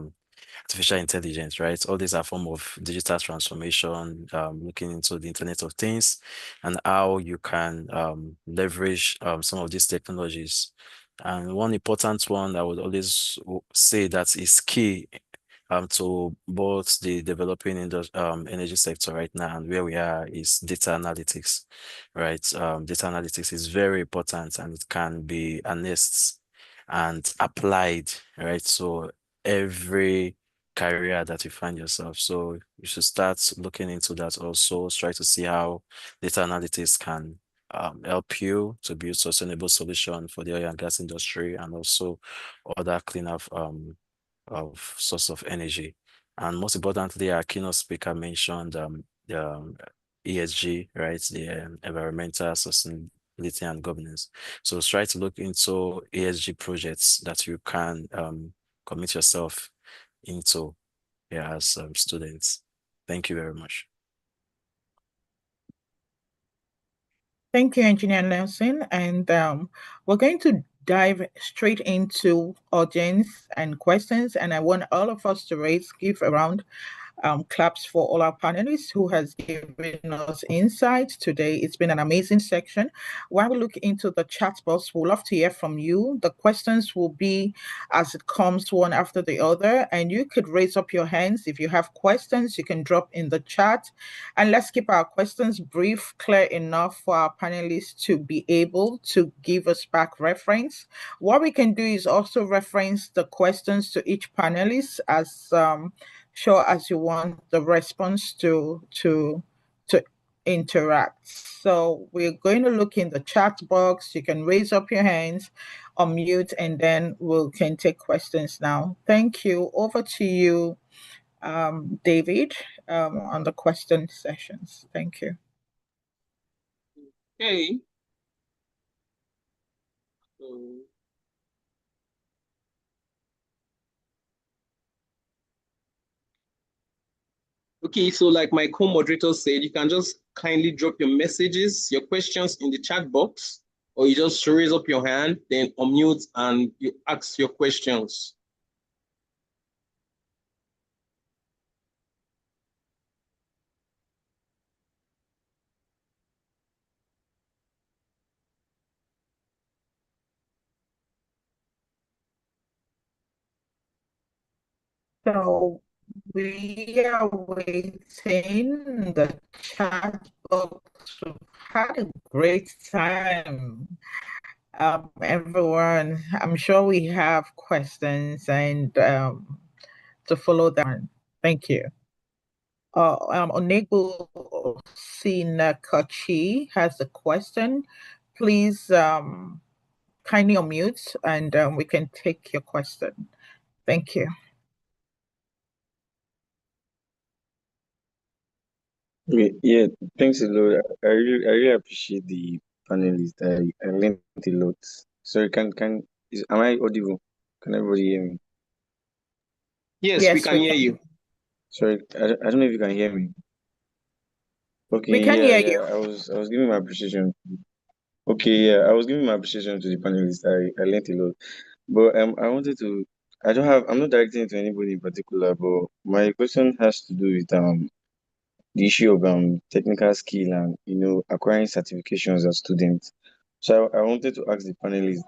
artificial intelligence, right? All these are form of digital transformation, looking into the Internet of Things and how you can leverage some of these technologies. And one important one I would always say that is key to both the developing energy sector right now and where we are is data analytics, right? Data analytics is very important and it can be harnessed and applied, right? So every career that you find yourself. So you should start looking into that also, try to see how data analytics can help you to build sustainable solution for the oil and gas industry and also other cleanup of source of energy. And most importantly, our keynote speaker mentioned the ESG, right? The environmental sustainability and governance. So try to look into ESG projects that you can commit yourself into as students. Thank you very much. Thank you, Engineer Nelson. And we're going to dive straight into audience and questions. And I want all of us to give around Claps for all our panelists who has given us insights today. It's been an amazing section. While we look into the chat box, we'd love to hear from you. The questions will be as it comes one after the other, and you could raise up your hands. If you have questions, you can drop in the chat. And let's keep our questions brief, clear enough for our panelists to be able to give us back reference. What we can do is also reference the questions to each panelist as sure as you want the response to interact. So we're going to look in the chat box. You can raise up your hands, unmute, and then we can take questions now. Thank you. Over to you, David, on the question sessions. Thank you. Okay. So, okay, so like my co-moderator said, you can just kindly drop your messages, your questions in the chat box, or you just raise up your hand, then unmute and you ask your questions. So we are waiting the chat box. We've had a great time. Everyone, I'm sure we have questions and to follow that. Thank you. Onego Sinakachi has a question. Please kindly unmute and we can take your question. Thank you. Yeah, thanks a lot. I really appreciate the panelists. I learned a lot. Sorry, am I audible? Can everybody hear me? Yes, we Yes, can we hear can. you. Sorry, I don't know if you can hear me. Okay, We can yeah, hear yeah. you. I was giving my appreciation. Okay, yeah, I was giving my appreciation to the panelists. I learned a lot. But I wanted to I'm not directing it to anybody in particular, but my question has to do with the issue of technical skill and acquiring certifications as students. So I wanted to ask the panelists,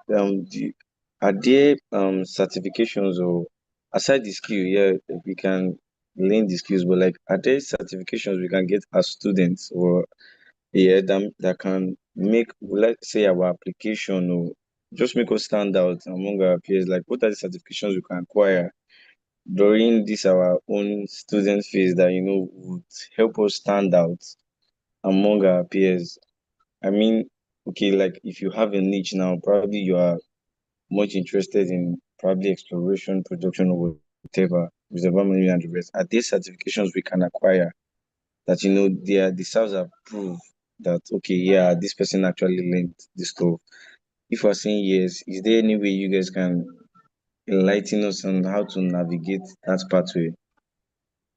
are there certifications or aside the skill, yeah, we can learn the skills, but like are there certifications we can get as students or yeah that can make, let's say, our application or just make us stand out among our peers? Like what are the certifications we can acquire during this our own student phase that would help us stand out among our peers? I mean, okay, like if you have a niche now, probably you are much interested in probably exploration, production, or whatever, reservoir management and the rest. Are there certifications we can acquire that the cells have proved that okay, yeah, this person actually learned this stuff? If we're saying yes, is there any way you guys can enlighten us on how to navigate that pathway?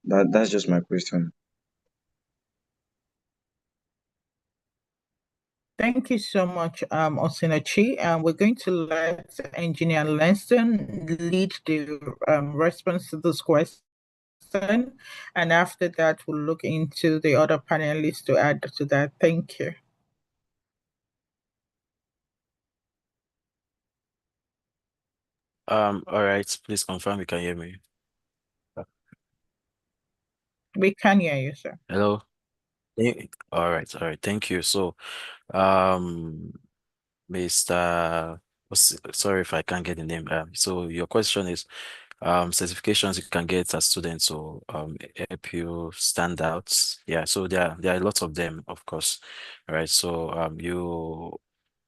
That's just my question. Thank you so much, Osinachi. We're going to let Engineer Lanston lead the response to this question. And after that, we'll look into the other panelists to add to that. Thank you. All right, please confirm you can hear me. We can hear you, sir. Hello. All right, thank you. So, um, Mr. Sorry if I can't get the name. So your question is certifications you can get as students or help you stand out. Yeah, so there are lots of them, of course. All right. So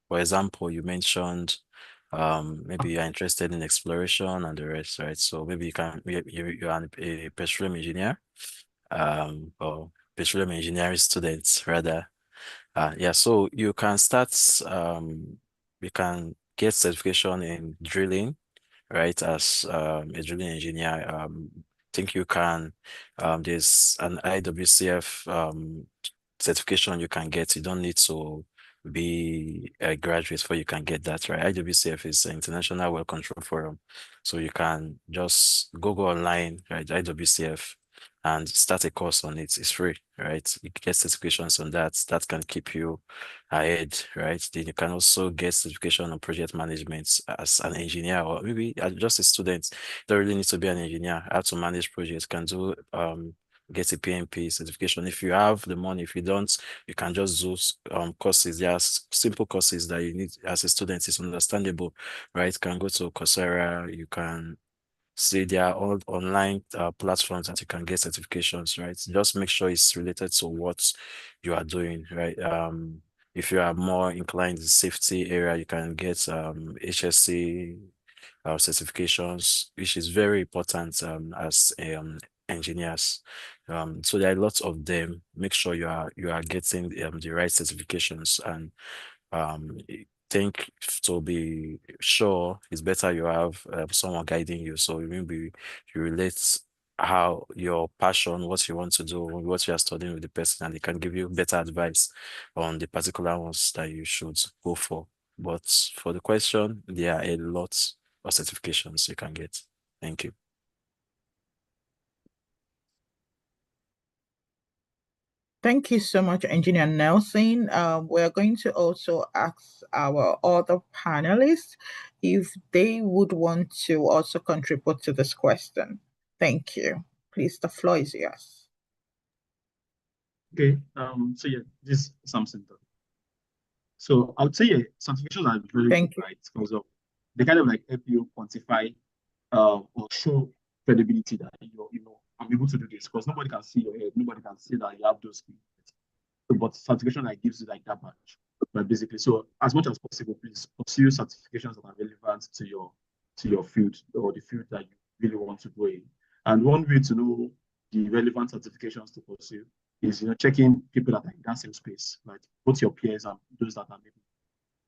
for example, you mentioned maybe you're interested in exploration and the rest, right? So maybe you're a petroleum engineer, or petroleum engineering students rather. Yeah, so you can get certification in drilling, right? As a drilling engineer, think you can, there's an IWCF certification you can get. You don't need to be a graduate before you can get that, right? IWCF is the International Well Control Forum. So you can just Google online, right? IWCF. and start a course on it. It's free, right? You get certifications on that. That can keep you ahead, right? Then you can also get certification on project management as an engineer, or maybe just a student. Don't really need to be an engineer. How to manage projects, can do get a PMP certification. If you have the money, if you don't, you can just do courses. There are simple courses that you need as a student. It's understandable, right? You can go to Coursera, you can see there are all online platforms that you can get certifications, right? Just make sure it's related to what you are doing, right? If you are more inclined in safety area, you can get HSC certifications, which is very important as engineers. So there are lots of them. Make sure you are getting the right certifications, and I think to be sure, it's better you have someone guiding you. So maybe you relate how your passion, what you want to do, what you are studying with the person, and they can give you better advice on the particular ones that you should go for. But for the question, there are a lot of certifications you can get. Thank you. Thank you so much, Engineer Nelson. We're going to also ask our other panelists if they would want to also contribute to this question. Thank you. Please, the floor is yours. Okay. So yeah, this is something. So I would say certifications are very Thank good, you. right? Because of they kind of like help you quantify or show credibility that I'm able to do this, because nobody can see your head, nobody can see that you have those skills. But certification like gives you like that badge. But basically, so as much as possible, please pursue certifications that are relevant to your field, or the field that you really want to go in. And one way to know the relevant certifications to pursue is checking people that are in that same space, like both your peers and those that are maybe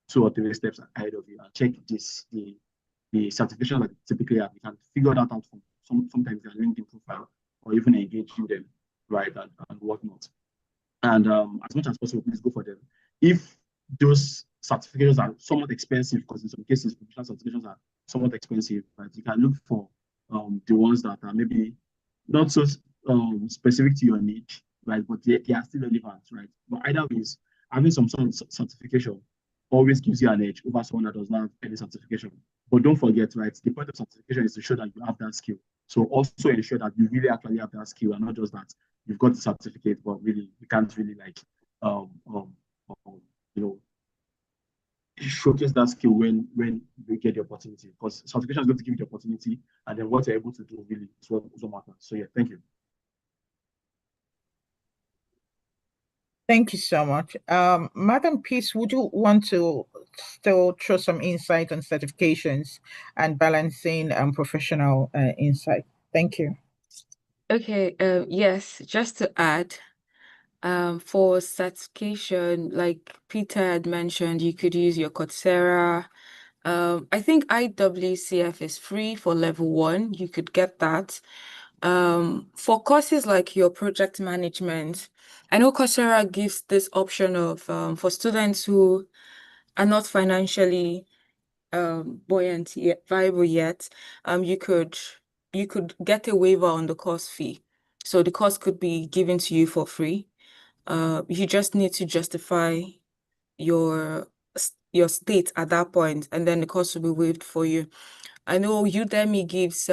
2 or 3 steps ahead of you, and check the certification that typically have. You can figure that out from sometimes their LinkedIn profile, or even engaging them, right, and whatnot. And as much as possible, please go for them. If those certifications are somewhat expensive, because in some cases, professional certifications are somewhat expensive, right, you can look for the ones that are maybe not so specific to your niche, right, but they are still relevant, right? But either ways, having some sort of certification always gives you an edge over someone that does not have any certification. But don't forget, right, the point of certification is to show that you have that skill. So also ensure that you really actually have that skill, and not just that you've got the certificate, but really you can't really like um, um, um you know showcase that skill when you get the opportunity. Because certification is going to give you the opportunity, and then what you're able to do really is what matters. So yeah, thank you. Thank you so much. Madam Peace, would you want to still throw some insight on certifications and balancing professional insight? Thank you. Okay, yes, just to add, for certification, like Peter had mentioned, you could use your Coursera. I think IWCF is free for level 1. You could get that. For courses like your project management, I know Coursera gives this option of for students who are not financially buoyant yet, viable yet, you could get a waiver on the course fee. So the course could be given to you for free. You just need to justify your your state at that point, and then the cost will be waived for you. I know Udemy gives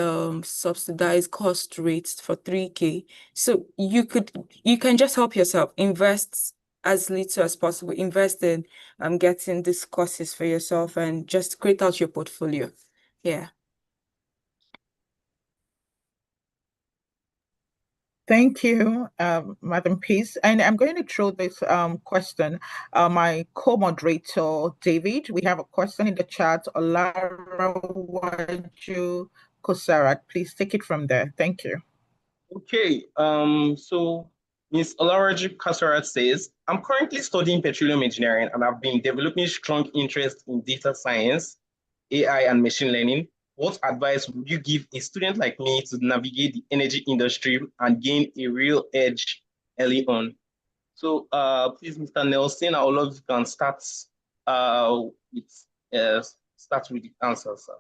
subsidized cost rates for 3K. So you can just help yourself, invest as little as possible, invest in getting these courses for yourself, and just create out your portfolio. Yeah. Thank you, Madam Peace. And I'm going to throw this question. My co-moderator, David, we have a question in the chat. Olarawaju Kosarat, please take it from there. Thank you. Okay, so Ms. Olaraji Kasarat says, I'm currently studying petroleum engineering and I've been developing strong interest in data science, AI, and machine learning. What advice would you give a student like me to navigate the energy industry and gain a real edge early on? So please, Mr. Nelson, I would love if you can start with the answer, sir.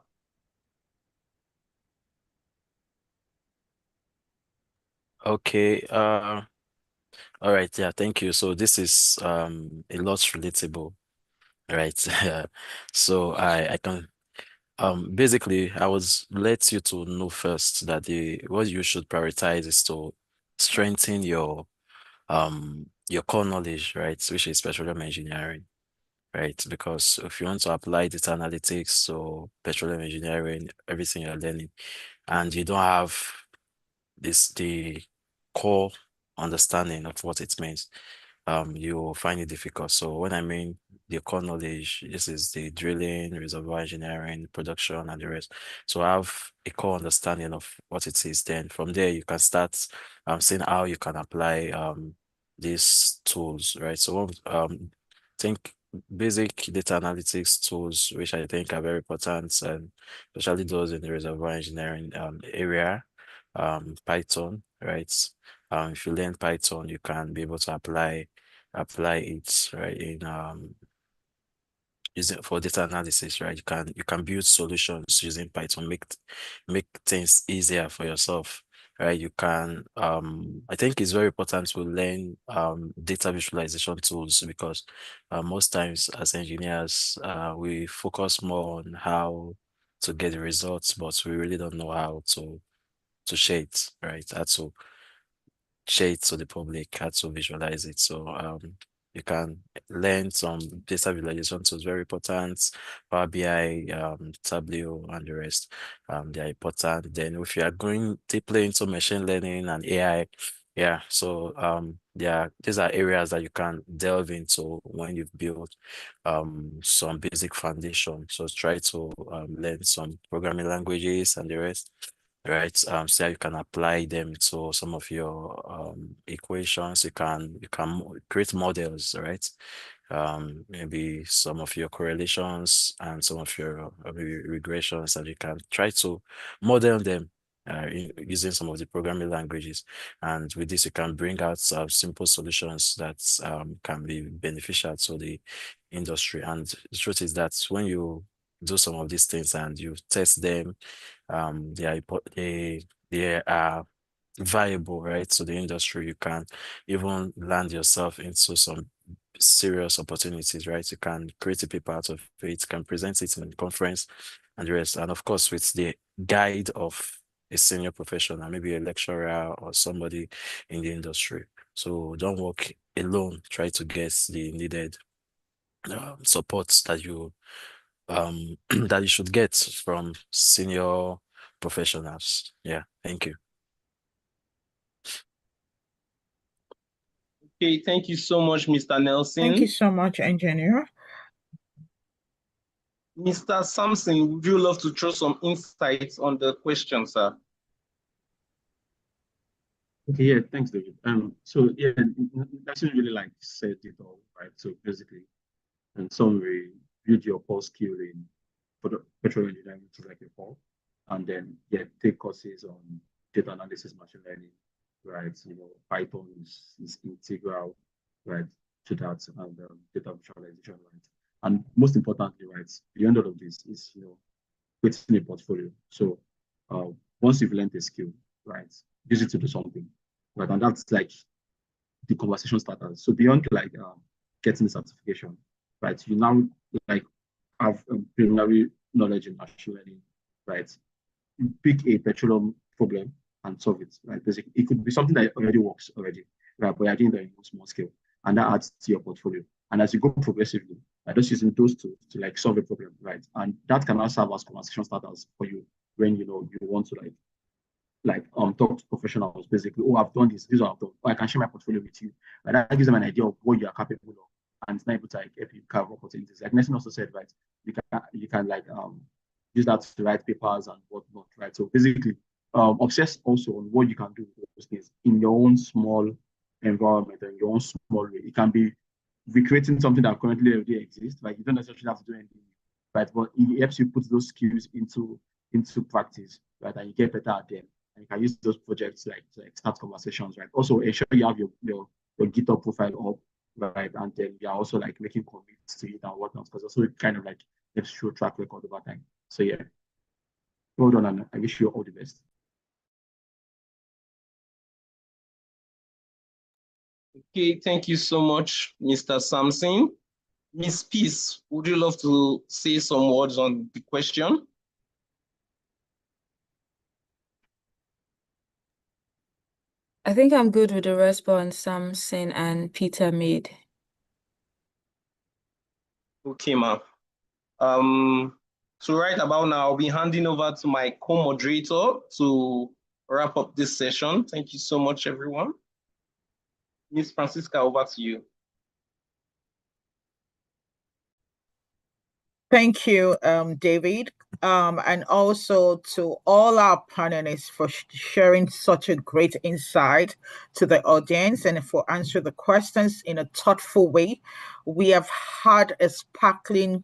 Okay. All right. Yeah. Thank you. So this is a lot relatable, right? So I can basically I was let you to know first that the what you should prioritize is to strengthen your core knowledge, right? Which is petroleum engineering, right? Because if you want to apply data analytics or petroleum engineering, everything you're learning, and you don't have the core understanding of what it means, you find it difficult. So when I mean the core knowledge, this is the drilling, reservoir engineering, production, and the rest. So have a core understanding of what it is. Then from there you can start seeing how you can apply these tools, right? So think basic data analytics tools, which I think are very important, and especially those in the reservoir engineering area, Python, right? If you learn Python, you can be able to apply it, right, in use it for data analysis, right? You can build solutions using Python, make things easier for yourself, right? You can I think it's very important to learn data visualization tools, because most times as engineers we focus more on how to get the results, but we really don't know how to share it, right? How to share it to the public, how to visualize it. So you can learn some data visualization tools, very important. Power BI, Tableau, and the rest. They are important. Then if you are going deeply into machine learning and AI, yeah, so these are areas that you can delve into when you've built some basic foundation. So try to learn some programming languages and the rest, right? So you can apply them to some of your equations. You can create models, right? Maybe some of your correlations and some of your maybe regressions, and you can try to model them using some of the programming languages. And with this, you can bring out simple solutions that can be beneficial to the industry. And the truth is that when you do some of these things and you test them, they are viable, right? So the industry, you can even land yourself into some serious opportunities, right? You can create a paper out of it, can present it in a conference and the rest. And of course, with the guide of a senior professional, maybe a lecturer or somebody in the industry. So don't work alone. Try to get the needed support that you that you should get from senior professionals. Yeah, thank you. Okay, thank you so much, Mr. Nelson. Thank you so much, engineer. Mr. Sampson, would you love to throw some insights on the question, sir? Okay, yeah, thanks, David. So yeah, Nelson really like said it all, right? So basically, in summary, build your core skill in for the petrol engineering to like your core, and then yeah, take courses on data analysis, machine learning, right? Python is integral, right, to that, and data visualization, right? And most importantly, right, the end of this is creating a portfolio. So uh, once you've learned a skill, right, use it to do something, right? And that's like the conversation starters. So beyond like getting the certification, right, you now like have preliminary knowledge in machine learning, right? You pick a petroleum problem and solve it, right? Basically, it could be something that already works already, right? But you're doing that in a small scale, and that adds to your portfolio. And as you go progressively, just using those tools to like solve a problem, right? And that can also serve as conversation starters for you when you want to talk to professionals basically. Oh, I've done this is what I've done. Or I can share my portfolio with you. And that gives them an idea of what you are capable of, and it's not able to like help you carve opportunities. Like Nelson also said, right? You can like use that to write papers and whatnot, right? So basically, obsess also on what you can do with those things in your own small environment and your own small way. It can be recreating something that currently already exists. Like you don't necessarily have to do anything, right? But it helps you put those skills into practice, right? And you get better at them. And you can use those projects to like start conversations, right? Also ensure you have your GitHub profile up, right? And then you're also like making commits to it and whatnot, because also it kind of like helps show track record over time. So yeah, well done, and I wish you all the best. Okay, thank you so much, Mr. Sampson. Miss Peace, would you love to say some words on the question? I think I'm good with the response Samson and Peter made. Okay, ma'am. So right about now, I'll be handing over to my co-moderator to wrap up this session. Thank you so much, everyone. Miss Francisca, over to you. Thank you, David, and also to all our panelists for sharing such a great insight to the audience and for answering the questions in a thoughtful way. We have had a sparkling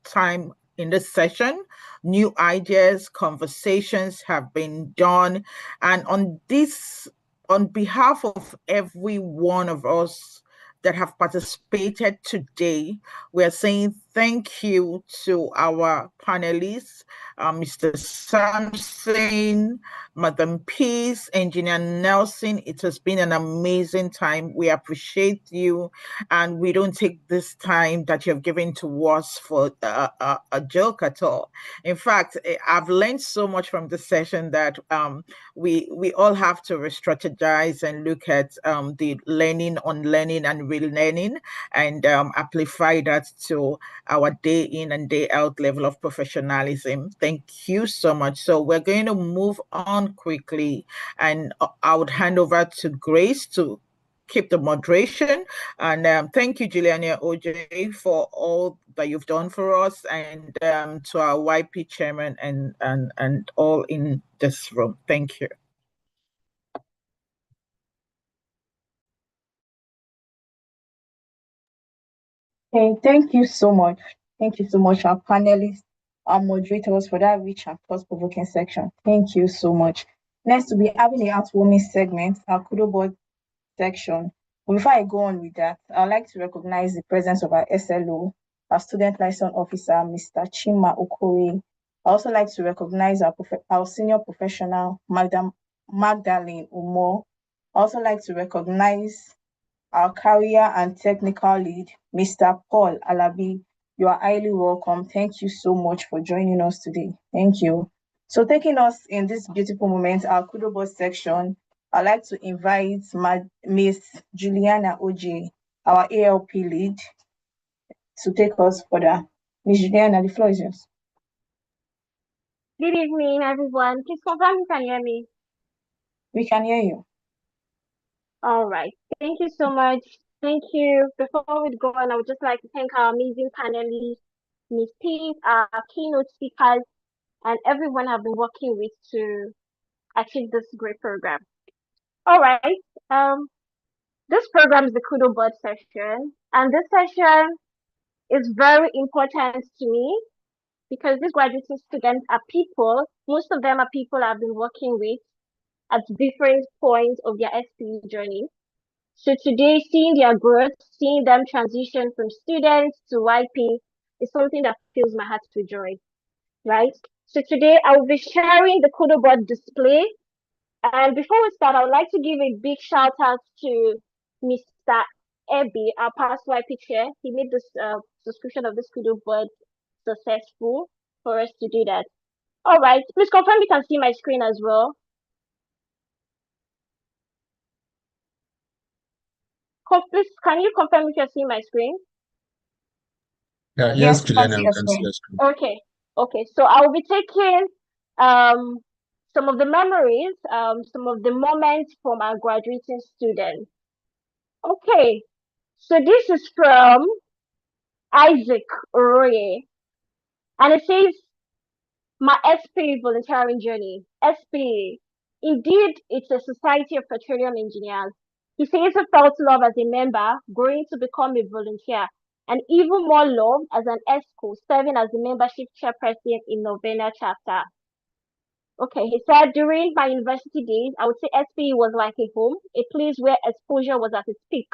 time in this session. New ideas, conversations have been done, and on behalf of every one of us that have participated today, we are saying thank you to our panelists, Mr. Sampson, Madam Peace, Engineer Nelson. It has been an amazing time. We appreciate you, and we don't take this time that you've given to us for a joke at all. In fact, I've learned so much from this session that we all have to re-strategize and look at the learning, unlearning, and relearning, and amplify that to our day in and day out level of professionalism. Thank you so much. So we're going to move on quickly, and I would hand over to Grace to keep the moderation. And thank you, Juliana OJ, for all that you've done for us, and to our YP chairman and all in this room. Thank you. Okay, thank you so much. Thank you so much, our panelists, our moderators, for that rich and thought-provoking section. Thank you so much. Next, we'll be having a heartwarming segment, our Kudo board section. But before I go on with that, I'd like to recognize the presence of our SLO, our student liaison officer, Mr. Chima Okoye. I also like to recognize our senior professional, Madam Magdalene Umo. I also like to recognize our career and technical lead, Mr. Paul Alabi. You are highly welcome. Thank you so much for joining us today. Thank you. So taking us in this beautiful moment, our Kudo board section, I'd like to invite Miss Juliana OJ, our ALP lead, to take us further. Miss Juliana, the floor is yours. Good evening, everyone. Please confirm you can hear me. We can hear you. All right. Thank you so much. Thank you. Before we go on, I would just like to thank our amazing panelists, Ms. Pete, our keynote speakers, and everyone I've been working with to achieve this great program. All right. This program is the Kudo Board session, and this session is very important to me because these graduating students are people. Most of them are people I've been working with at different points of their SPE journey. So today, seeing their growth, seeing them transition from students to YP is something that fills my heart with joy, right? So today, I will be sharing the Kudo board display. And before we start, I would like to give a big shout out to Mr. Ebi, our past YP chair. He made this subscription of this Kudo board successful for us to do that. All right, please confirm you can see my screen as well. Please, can you confirm if you're seeing my screen? Yes, Yes, we can Juliana, see we your can see screen. your screen. Okay. So I will be taking some of the memories, some of the moments from our graduating students. Okay, so this is from Isaac Oroye, and it says, "My SP volunteering journey. SP, indeed, it's a society of petroleum engineers. He says he felt love as a member, growing to become a volunteer, and even more love as an ESCO, serving as the membership chairperson in Novena chapter. Okay, he said, during my university days, I would say SPE was like a home, a place where exposure was at its peak.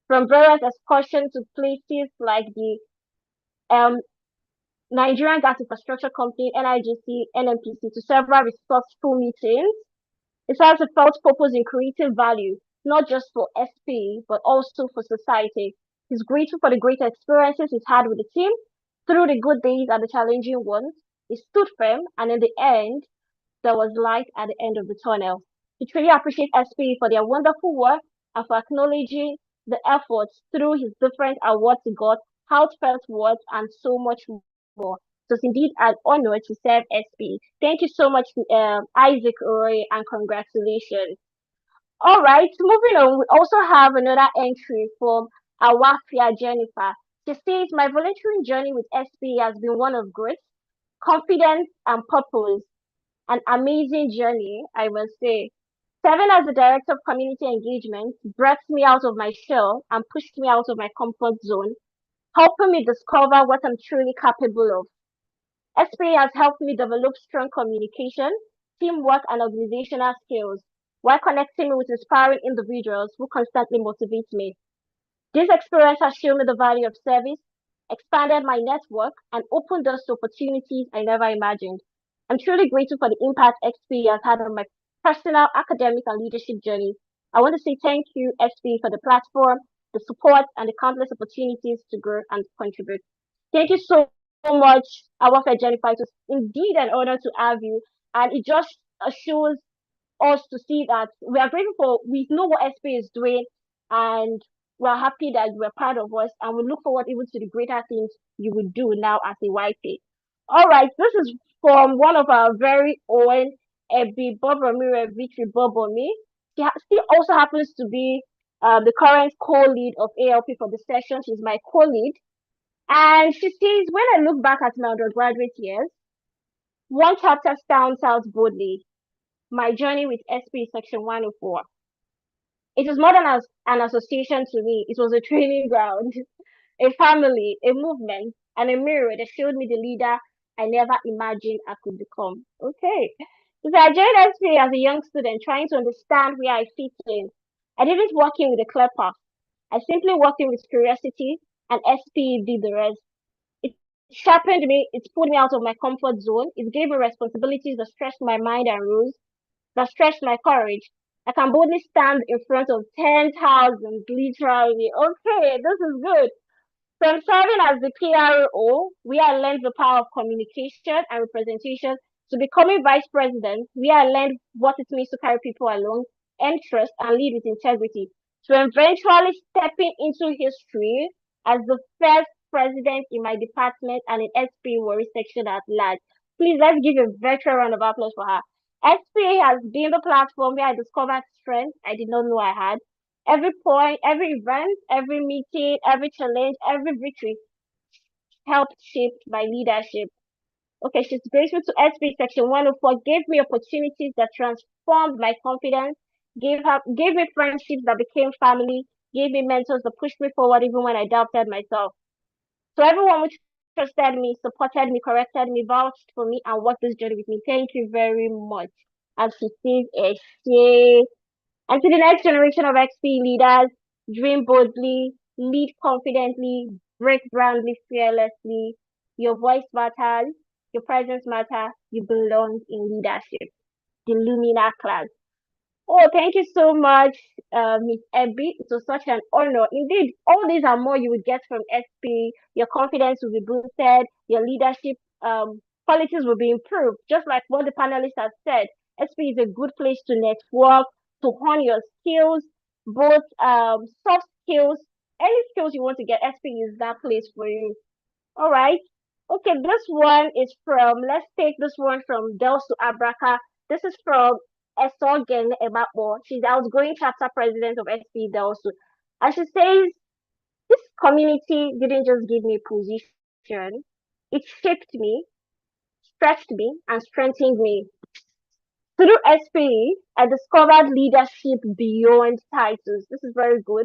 From various excursions to places like the Nigerian Gas Infrastructure Company, NIGC, NNPC, to several resourceful meetings. It has a felt purpose in creating value, not just for SP, but also for society. He's grateful for the great experiences he's had with the team through the good days and the challenging ones. He stood firm, and in the end, there was light at the end of the tunnel. He truly appreciates SP for their wonderful work and for acknowledging the efforts through his different awards he got, heartfelt words, and so much more. So it's indeed an honor to serve SP. Thank you so much, Isaac Ori, and congratulations. All right, moving on, we also have another entry from Awafia Jennifer. She says, my volunteering journey with SP has been one of growth, confidence, and purpose. An amazing journey, I must say. Serving as the director of community engagement brought me out of my shell and pushed me out of my comfort zone, helping me discover what I'm truly capable of. SP has helped me develop strong communication, teamwork, and organizational skills while connecting me with inspiring individuals who constantly motivate me. This experience has shown me the value of service, expanded my network, and opened doors to opportunities I never imagined. I'm truly grateful for the impact XP has had on my personal, academic, and leadership journey. I want to say thank you, XP, for the platform, the support, and the countless opportunities to grow and contribute. Thank you so much, our Jennifer. It was indeed an honor to have you, and it just shows us to see that we are grateful for, we know what SP is doing, and we're happy that you are part of us, and we look forward even to the greater things you will do now as a YP. All right, this is from one of our very own Ebi Bobomire Victory Bobomi. She also happens to be the current co-lead of ALP for the session. She's my co-lead. And she says, when I look back at my undergraduate years, one chapter stands out boldly: my journey with SP Section 104. It was more than an association to me. It was a training ground, a family, a movement, and a mirror that showed me the leader I never imagined I could become. Okay. So I joined SP as a young student, trying to understand where I fit in. I didn't walk in with a clear path. I simply walked in with curiosity, and SP did the rest. It sharpened me, it pulled me out of my comfort zone, it gave me responsibilities that stretched my mind and rules, that stretched my courage. I can boldly stand in front of 10,000 literally. Okay, this is good. From serving as the PRO, where I learned the power of communication and representation, to becoming vice president, where I learned what it means to carry people along, earn trust, and lead with integrity, to eventually stepping into history as the first president in my department and in SP Worry section at large. Please, let's give a virtual round of applause for her. SP has been the platform where I discovered strength I did not know I had. Every point, every event, every meeting, every challenge, every victory helped shape my leadership. Okay, she's grateful to SP Section 104, gave me opportunities that transformed my confidence, gave me friendships that became family, gave me mentors that pushed me forward even when I doubted myself. So everyone who trusted me, supported me, corrected me, vouched for me, and walked this journey with me, thank you very much. And she says, and to the next generation of XP leaders, dream boldly, lead confidently, break brandly fearlessly. Your voice matters, your presence matters, you belong in leadership. The Lumina class. Oh, thank you so much, Miss Abby. It was such an honor. Indeed, all these and more you would get from SP. Your confidence will be boosted, your leadership qualities will be improved, just like what the panelists have said. SP is a good place to network, to hone your skills, both soft skills, any skills you want to get. SP is that place for you. All right. Okay, this one is from, let's take this one from Delsu Abraka. This is from Esogen Ebabo. She's the outgoing chapter president of SP Delsu. And she says, this community didn't just give me position, it shaped me, stretched me, and strengthened me. Through SP, I discovered leadership beyond titles. This is very good.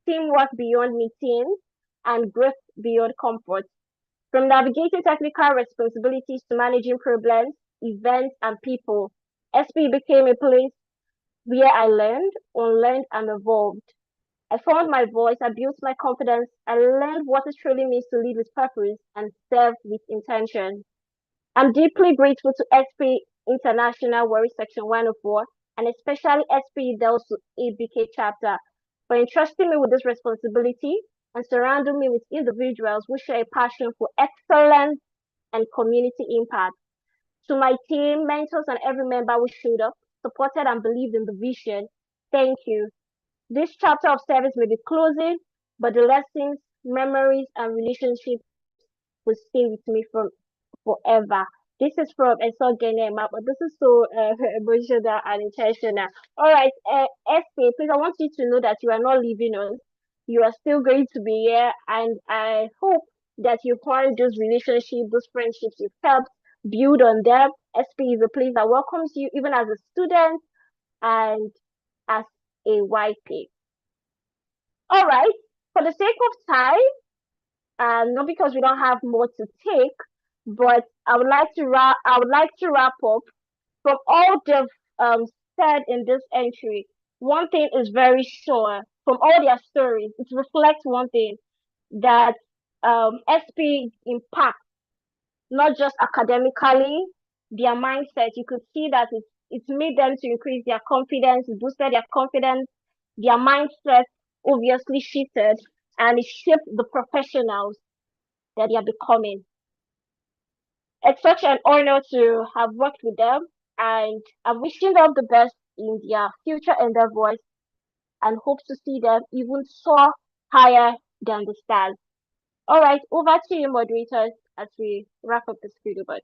Teamwork beyond meetings and growth beyond comfort. From navigating technical responsibilities to managing problems, events, and people, SP became a place where I learned, unlearned, and evolved. I found my voice, I built my confidence, I learned what it truly means to lead with purpose and serve with intention. I'm deeply grateful to SP International Worry Section 104 and especially SP Delta ABK chapter, for entrusting me with this responsibility and surrounding me with individuals who share a passion for excellence and community impact. To my team, mentors, and every member who showed up, supported, and believed in the vision, thank you. This chapter of service may be closing, but the lessons, memories, and relationships will stay with me for forever. This is from Esau Genema, but this is so emotional and intentional. All right, Esther, please, I want you to know that you are not leaving us. You are still going to be here, and I hope that you find those relationships, those friendships you've helped build on them. SP is a place that welcomes you even as a student and as a YP. All right, for the sake of time, not because we don't have more to take, but I would like to wrap up from all they've um, said in this entry. One thing is very sure from all their stories. It reflects one thing that SP impact not just academically, their mindset. You could see that it's made them to increase their confidence, it boosted their confidence, their mindset obviously shifted, and it shaped the professionals that they are becoming. It's such an honor to have worked with them, and I'm wishing them the best in their future endeavors and hope to see them even soar higher than the stars. All right, over to you, moderators, as we wrap up this video. But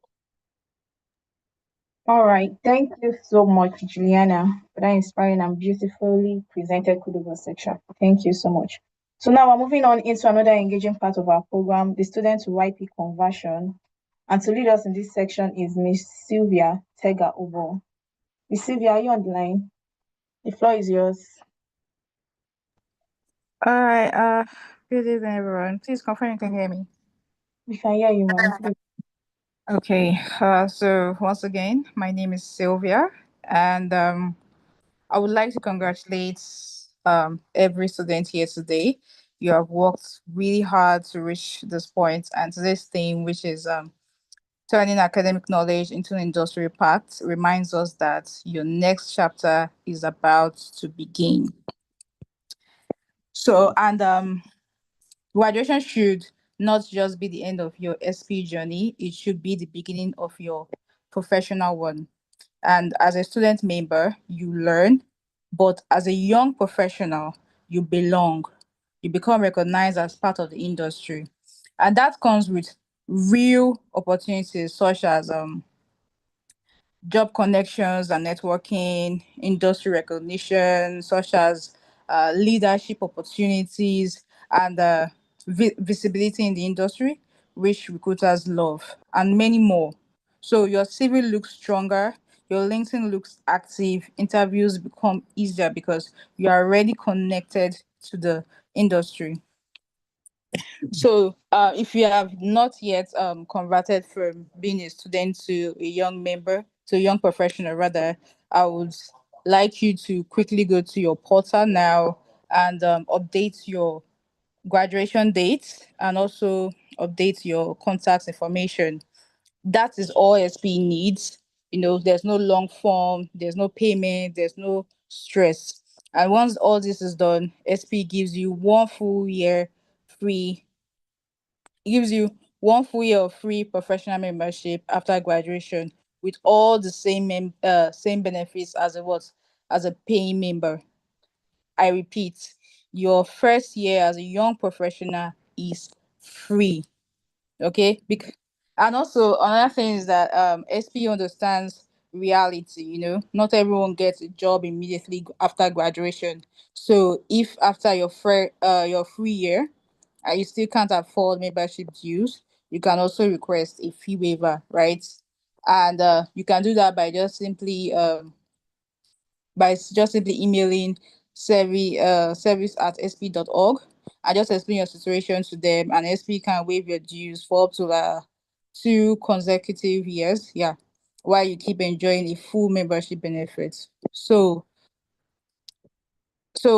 All right. Thank you so much, Juliana, for that inspiring and beautifully presented Kudugo section. Thank you so much. So now we're moving on into another engaging part of our program, the student to YP conversion. And to lead us in this section is Miss Sylvia Tega Obo. Miss Sylvia, are you on the line? The floor is yours. All right. Good evening, everyone. Please confirm you can hear me. We can hear you, ma'am. Okay. So once again, my name is Sylvia, and I would like to congratulate every student here today. You have worked really hard to reach this point, and today's theme, which is turning academic knowledge into an industry impact, reminds us that your next chapter is about to begin. So, and graduation should not just be the end of your SP journey, it should be the beginning of your professional one. And as a student member, you learn, but as a young professional, you belong. You become recognized as part of the industry. And that comes with real opportunities such as job connections and networking, industry recognition, such as leadership opportunities and visibility in the industry, which recruiters love, and many more. So your CV looks stronger, your LinkedIn looks active, interviews become easier because you are already connected to the industry. So, if you have not yet converted from being a student to a young member, to a young professional rather, I would like you to quickly go to your portal now and update your graduation date and also update your contact information. That is all SP needs. There's no long form, there's no payment, there's no stress. And once all this is done, SP gives you 1 full year free gives you 1 full year of free professional membership after graduation with all the same benefits as as a paying member. I repeat, your first year as a young professional is free. Okay. And also another thing is that SP understands reality. Not everyone gets a job immediately after graduation. So if after your free year and you still can't afford membership dues, you can also request a fee waiver, right? And you can do that by just simply emailing service@sp.org and just explain your situation to them, and SP can waive your dues for up to 2 consecutive years, yeah, while you keep enjoying a full membership benefit. So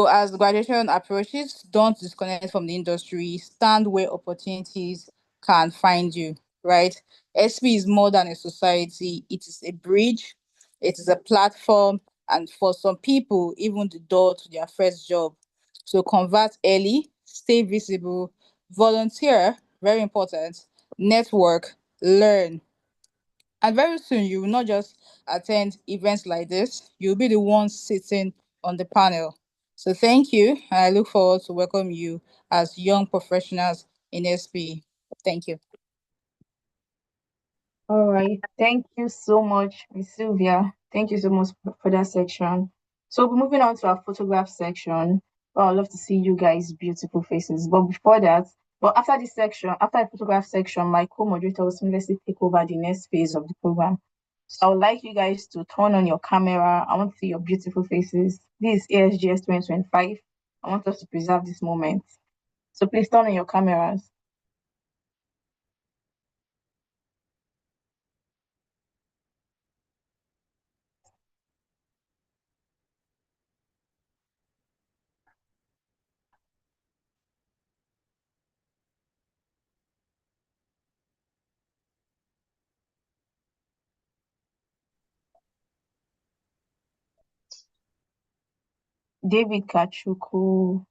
as graduation approaches, don't disconnect from the industry. Stand where opportunities can find you, right? SP is more than a society. It is a bridge. It is a platform. and for some people, even the door to their first job. So convert early, stay visible, volunteer, very important, network, learn. And very soon, you will not just attend events like this, you'll be the one sitting on the panel. So thank you, and I look forward to welcome you as young professionals in SP. Thank you. All right. Thank you so much, Miss Sylvia. Thank you so much for that section. So we're moving on to our photograph section. Well, I'd love to see you guys' beautiful faces. But before that, but after this section, after the photograph section, my co-moderator will seamlessly take over the next phase of the program. So I would like you guys to turn on your camera. I want to see your beautiful faces. This is ASGS 2025. I want us to preserve this moment. So please turn on your cameras. David Kachuku.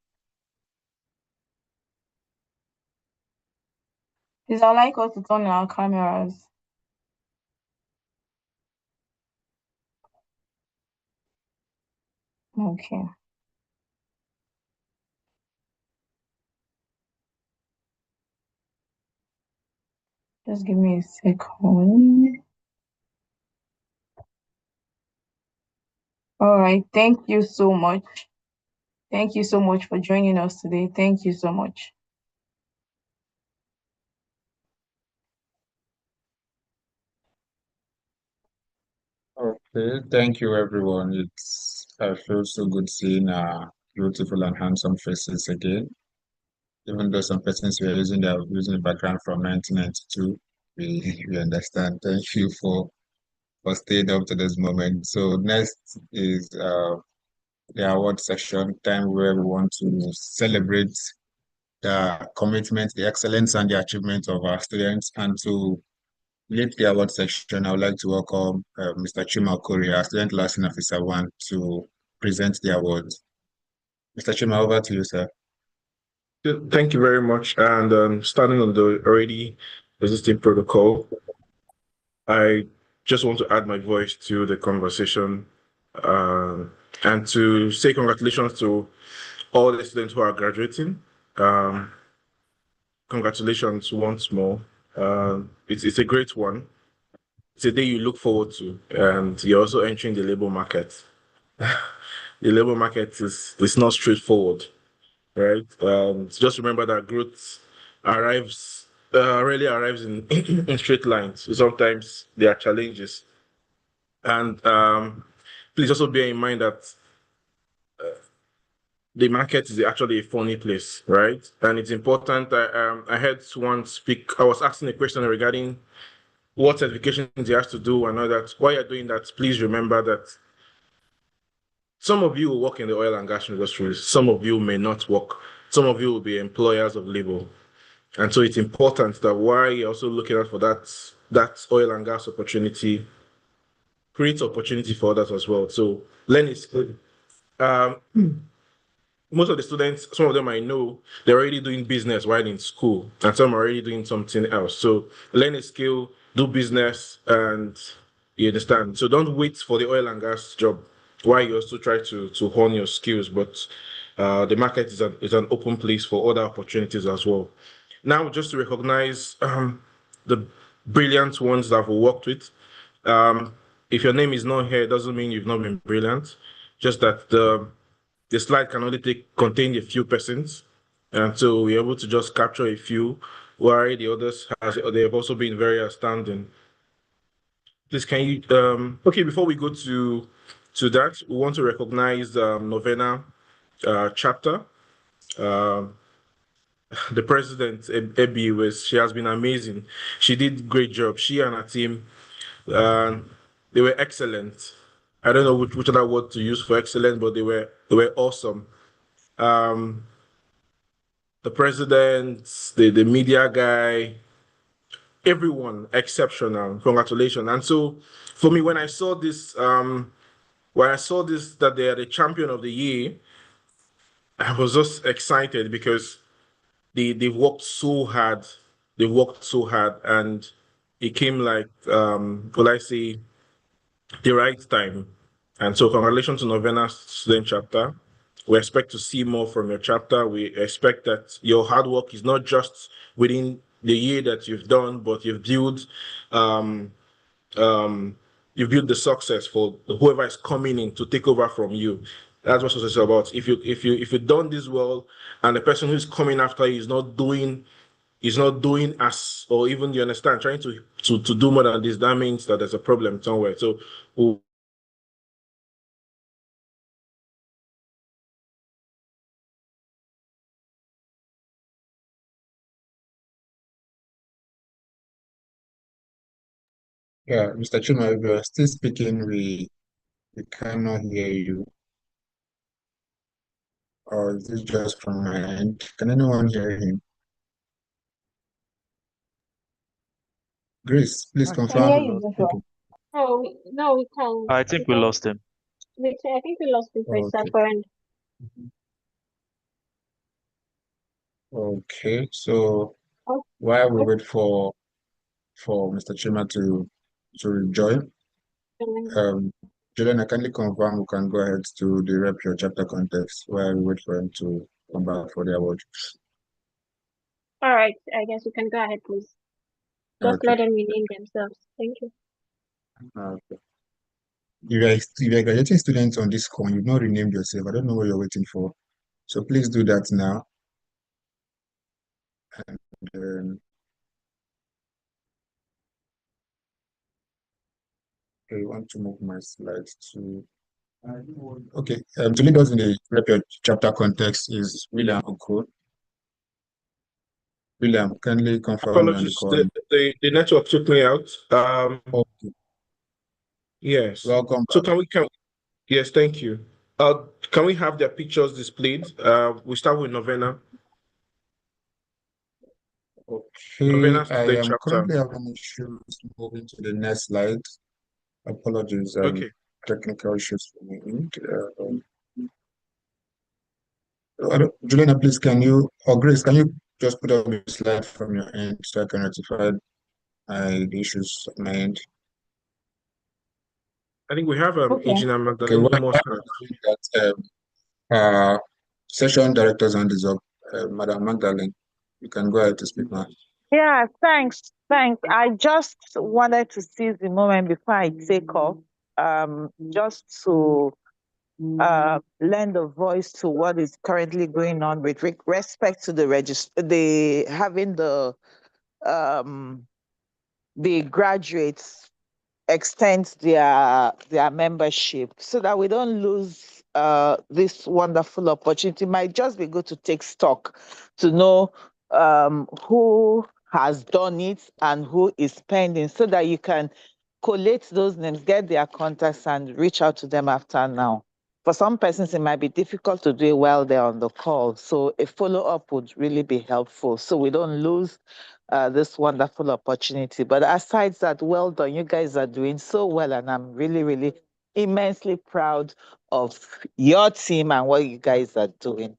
Please, I'd like us to turn on our cameras. Okay. Just give me a second. All right. Thank you so much. Thank you so much for joining us today. Thank you so much. Okay, thank you everyone. I feel so good seeing beautiful and handsome faces again. Even though some persons were using the background from 1992, we understand. Thank you for staying up to this moment. So next is the award section, time where we want to celebrate the commitment, the excellence, and the achievement of our students. And to lead the award section, I would like to welcome Mr. Chima Korea, Student Liaison Officer 1, to present the awards. Mr. Chima, over to you, sir. Thank you very much. And starting on the already existing protocol, I just want to add my voice to the conversation and to say congratulations to all the students who are graduating. Congratulations once more. It's a great one. It's a day you look forward to, and you're also entering the labor market. The labor market is not straightforward, right? Just remember that growth rarely arrives in in straight lines. Sometimes there are challenges, and please also bear in mind that the market is actually a funny place, right? And it's important. I heard someone speak. I was asking a question regarding what certifications you have to do and all that. While you're doing that, please remember that some of you will work in the oil and gas industry. Some of you may not work. Some of you will be employers of labor. And so it's important that while you're also looking out for that oil and gas opportunity, create opportunity for others as well. So learn is good. Most of the students, some of them I know, they're already doing business while in school, and some are already doing something else. So learn a skill, do business, and you understand. So don't wait for the oil and gas job while you also try to hone your skills. But the market is an open place for other opportunities as well. Now, just to recognize the brilliant ones that we worked with. If your name is not here, it doesn't mean you've not been brilliant. Just that the slide can only contain a few persons, and so we're able to just capture a few, while the others they have also been very outstanding. Please, can you okay, before we go to that, we want to recognize Novena chapter. The president, Ebi, she has been amazing. She did great job. She and her team, they were excellent. I don't know which other word to use for excellent, but they were awesome. The president, the media guy, everyone exceptional. Congratulations. And so for me, when I saw this when I saw this that they are the champion of the year, I was just excited because they worked so hard. They worked so hard, and it came like will I say the right time. And so, congratulations to Novena Student Chapter. We expect to see more from your chapter. We expect that your hard work is not just within the year that you've done, but um, you've built the success for whoever is coming in to take over from you. That's what success is about. If you've done this well, and the person who's coming after you is not doing as, or even you understand, trying to do more than this, that means that there's a problem somewhere. So we'll Yeah, Mr. Chuma, if you are still speaking, we cannot hear you. Or is this just from my end? Can anyone hear him? Grace, please I can hear confirm. you, Joshua. Okay. No, we can. I think we lost him. I think we lost him for a Okay. second. Okay. So Oh, while we wait for Mr. Chima to rejoin, um, Julian, I kindly confirm we can go ahead to the rep your chapter context while we wait for him to come back for the award. all right. I guess you can go ahead, please. Just Okay. let them rename themselves. Thank you. Okay. If you are graduating students on this call, you've not renamed yourself. I don't know what you're waiting for. So please do that now. And I want to move my slides to. Okay. To lead us in the rep your chapter context is William Oko. William, kindly confirm you're on the apologies. call. The network took me out. Okay. Yes. Welcome So back. yes, thank you. Can we have their pictures displayed? We start with Novena. Okay, Novena I Student am Chapter. currently having issues moving to the next slide. Apologies, Okay. technical issues for me. Juliana, please, or Grace, can you just put up the slide from your end so I can rectify the issues at my end? I think we have Okay. Engineer Okay, Magdalene well, who must while we're doing that, session director's hand is up. Madam Magdalene, you can go ahead to speak now. Yeah, thanks. Thanks. I just wanted to seize the moment before I take off, just to lend a voice to what is currently going on with respect to the having the graduates extend their membership so that we don't lose this wonderful opportunity. It might just be good to take stock to know who has done it and who is pending so that you can collate those names, get their contacts and reach out to them after now. For some persons, it might be difficult to do it while they're on the call. So a follow-up would really be helpful so we don't lose this wonderful opportunity. But aside that, well done. You guys are doing so well, and I'm really, really immensely proud of your team and what you guys are doing.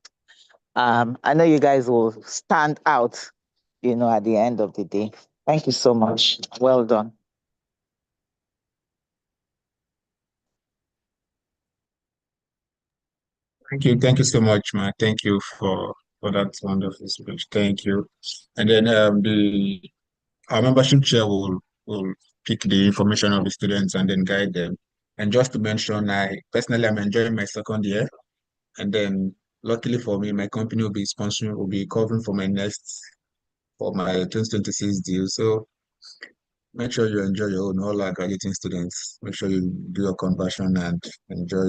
I know you guys will stand out, at the end of the day. Thank you so much. Well done. Thank you so much, man. Thank you for that wonderful speech. Thank you. And then our membership chair will pick the information of the students and then guide them. And just to mention, I personally am enjoying my second year, and then luckily for me, my company will be covering for my 2026 deal. So make sure you enjoy your own, all our graduating students. Make sure you do your conversion and enjoy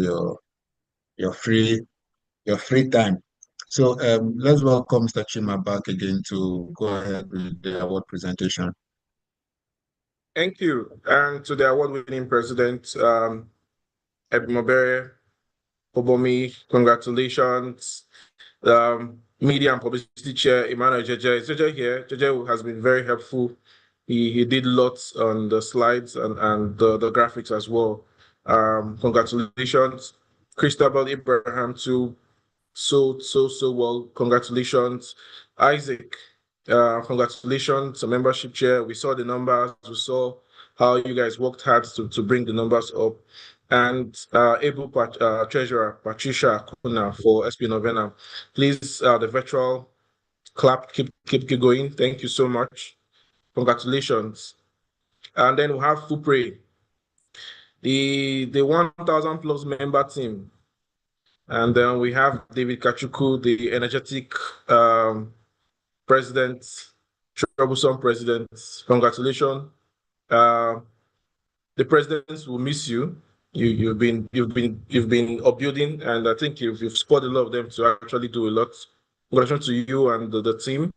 your free your free time. So let's welcome Mr. Chima back again to go ahead with the award presentation. Thank you. And to the award-winning president, Ebimobere Obomi, congratulations. Media and publicity chair, Emmanuel Jeje. Is Jeje here? Jeje has been very helpful. He did lots on the slides and the graphics as well. Congratulations. Christabel Abraham too. So well. Congratulations. Isaac, congratulations, membership chair. We saw the numbers. We saw how you guys worked hard to bring the numbers up. And able treasurer Patricia Kuna for SP Novena. Please, the virtual clap, keep going. Thank you so much. Congratulations. And then we have Fupre, the 1,000 plus member team. And then we have David Kachuku, the energetic president, troublesome president. Congratulations. Uh, the presidents will miss you. You've been upbuilding, and I think you've scored a lot of them to actually do a lot. Congratulations to you and the team.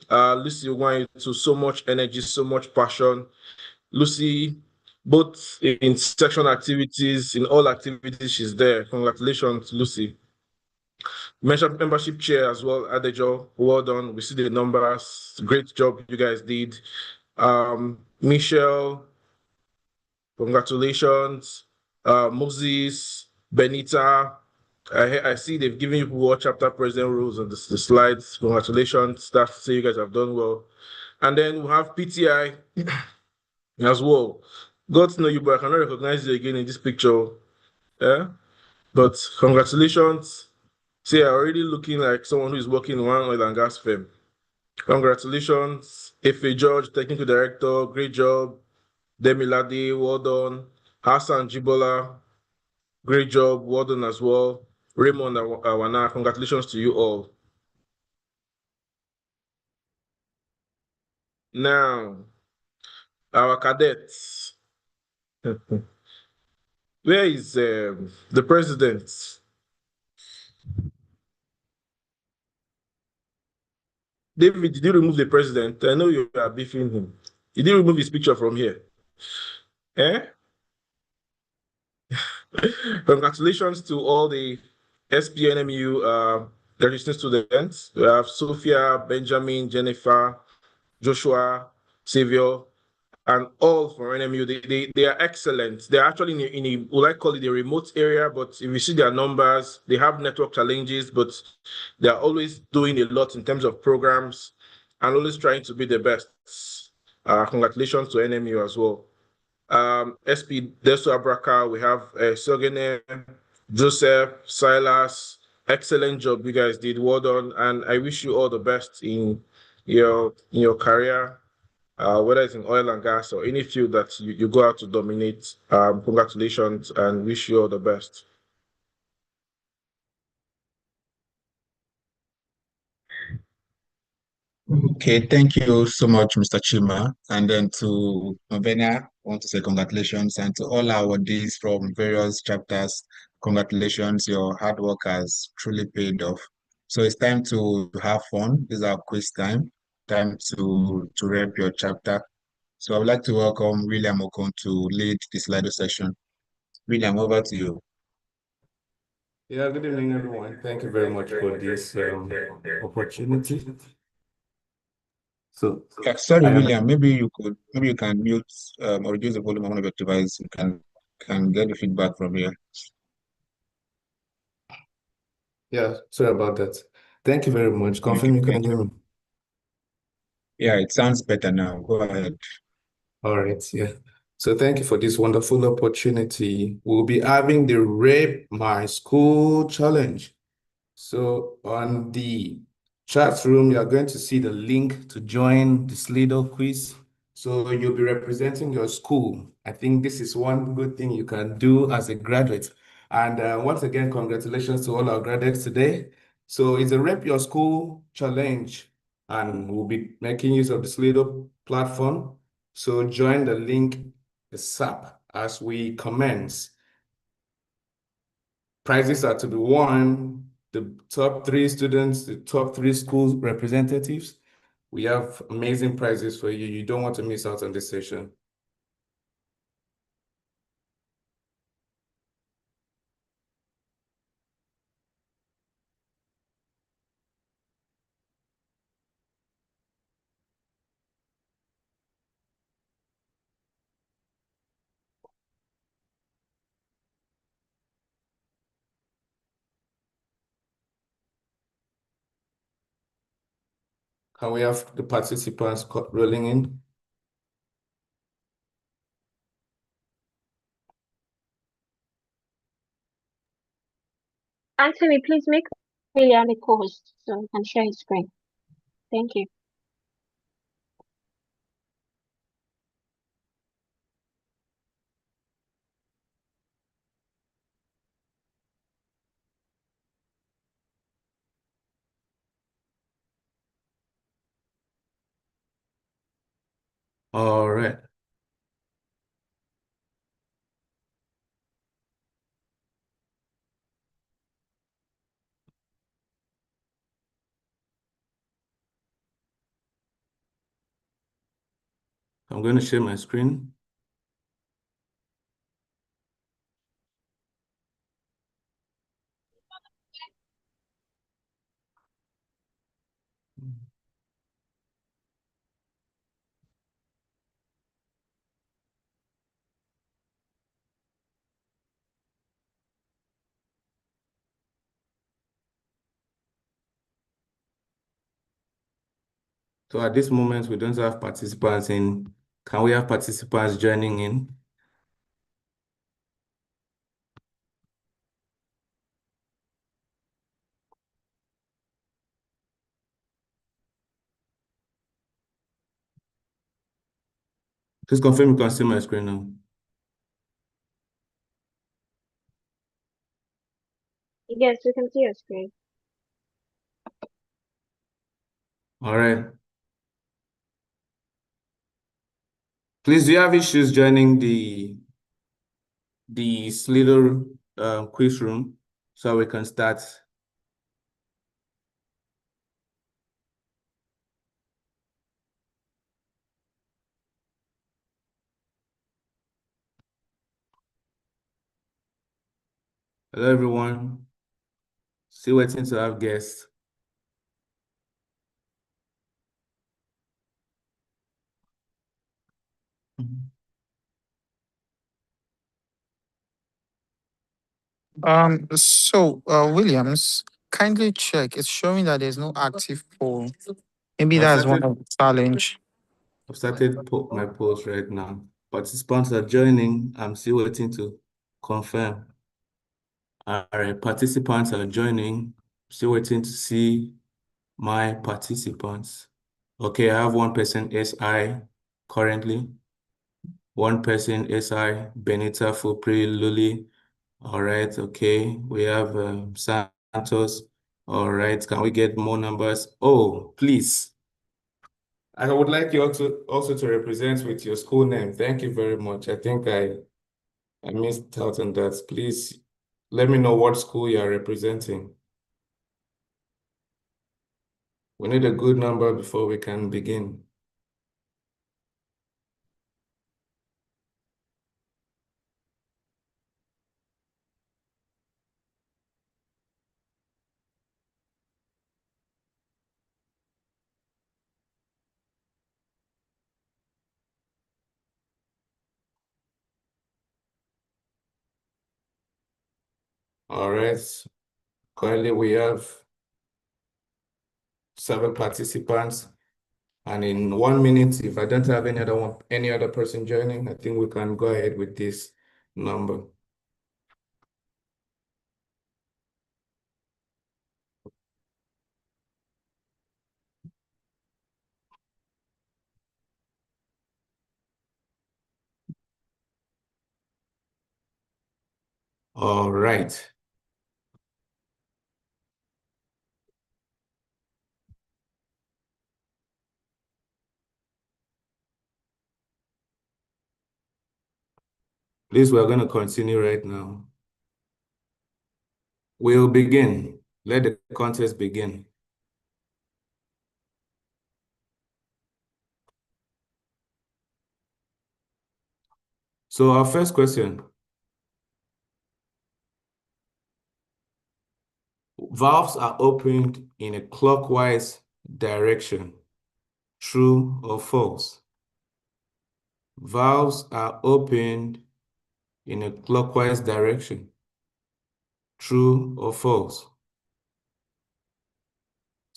Lucy went to so much energy, so much passion. Lucy, both in section activities, in all activities, she's there. Congratulations, Lucy. Mentioned membership chair as well, Adejo. Well done. We see the numbers. Great job you guys did. Michelle, congratulations. Moses, Benita. I see they've given you World Chapter President rules on the slides. Congratulations. Staff say you guys have done well. And then we have PTI as well. Got to know you, but I cannot recognize you again in this picture. Yeah? But congratulations. See, you're already looking like someone who is working in one oil and gas firm. Congratulations. Efe George, Technical Director, great job. Demi Lade, well done. Hassan Jibola, great job, well done as well. Raymond Awana, congratulations to you all. Now, our cadets. Where is the president? David, did you remove the president? I know you are beefing him. Did you remove his picture from here? Eh? Congratulations to all the SPNMU registering students. We have Sophia, Benjamin, Jennifer, Joshua, Xavier, and all from NMU. They are excellent. They're actually in a, what I call it, a remote area, but if you see their numbers, they have network challenges, but they're always doing a lot in terms of programs and always trying to be the best. Congratulations to NMU as well. SP Deso Abraka, we have Sogene, Joseph, Silas. Excellent job you guys did. Well done. And I wish you all the best in your career, whether it's in oil and gas or any field that you go out to dominate. Congratulations and wish you all the best. Okay, thank you so much, Mr. Chima. And then to Novena, I want to say congratulations. And to all our awardees from various chapters, congratulations. Your hard work has truly paid off. So it's time to have fun. This is our quiz time to rep your chapter. So I would like to welcome William Okon to lead the Slido session. William, over to you. Yeah, good evening, everyone. Thank you very much for this opportunity. So, Sorry, William, maybe you can mute or reduce the volume of one of your devices. You can get the feedback from here. yeah, sorry about that. Thank you very much. Confirm you can hear me. Yeah, it sounds better now. Go ahead. All right, yeah. So thank you for this wonderful opportunity. We'll be having the Rape My School Challenge. So on the chat room, you are going to see the link to join the Slido quiz. So you'll be representing your school. I think this is one good thing you can do as a graduate. And once again, congratulations to all our graduates today. So it's a Rep Your School challenge, and we'll be making use of the Slido platform. So join the link ASAP as we commence. Prizes are to be won. The top 3 students, the top 3 school representatives. We have amazing prizes for you. You don't want to miss out on this session. Can we have the participants rolling in? Anthony, please make William a co-host so he can share his screen. Thank you. All right. I'm going to share my screen. So at this moment, we don't have participants in. Can we have participants joining in? Please confirm you can see my screen now. Yes, we can see your screen. All right. Please, do you have issues joining the little quiz room so we can start? Hello, everyone. Still waiting to have guests. Williams, kindly check. It's showing that there's no active poll. Maybe I've that's one started, of the challenge. I've started my post right now. Participants are joining. I'm still waiting to confirm. All right, participants are joining. Still waiting to see my participants. Okay, I have one person SI currently. One person SI, Benita Fupri Luli. All right, okay. We have Santos. All right, can we get more numbers? Oh, please. I would like you also to represent with your school name. Thank you very much. I think I missed out on that. Please let me know what school you are representing. We need a good number before we can begin. All right. Currently, we have 7 participants. And in 1 minute, if I don't have any other person joining, I think we can go ahead with this number. All right. Please, we're going to continue right now. We'll begin. Let the contest begin. So our first question. Valves are opened in a clockwise direction. True or false? Valves are opened in a clockwise direction. True or false?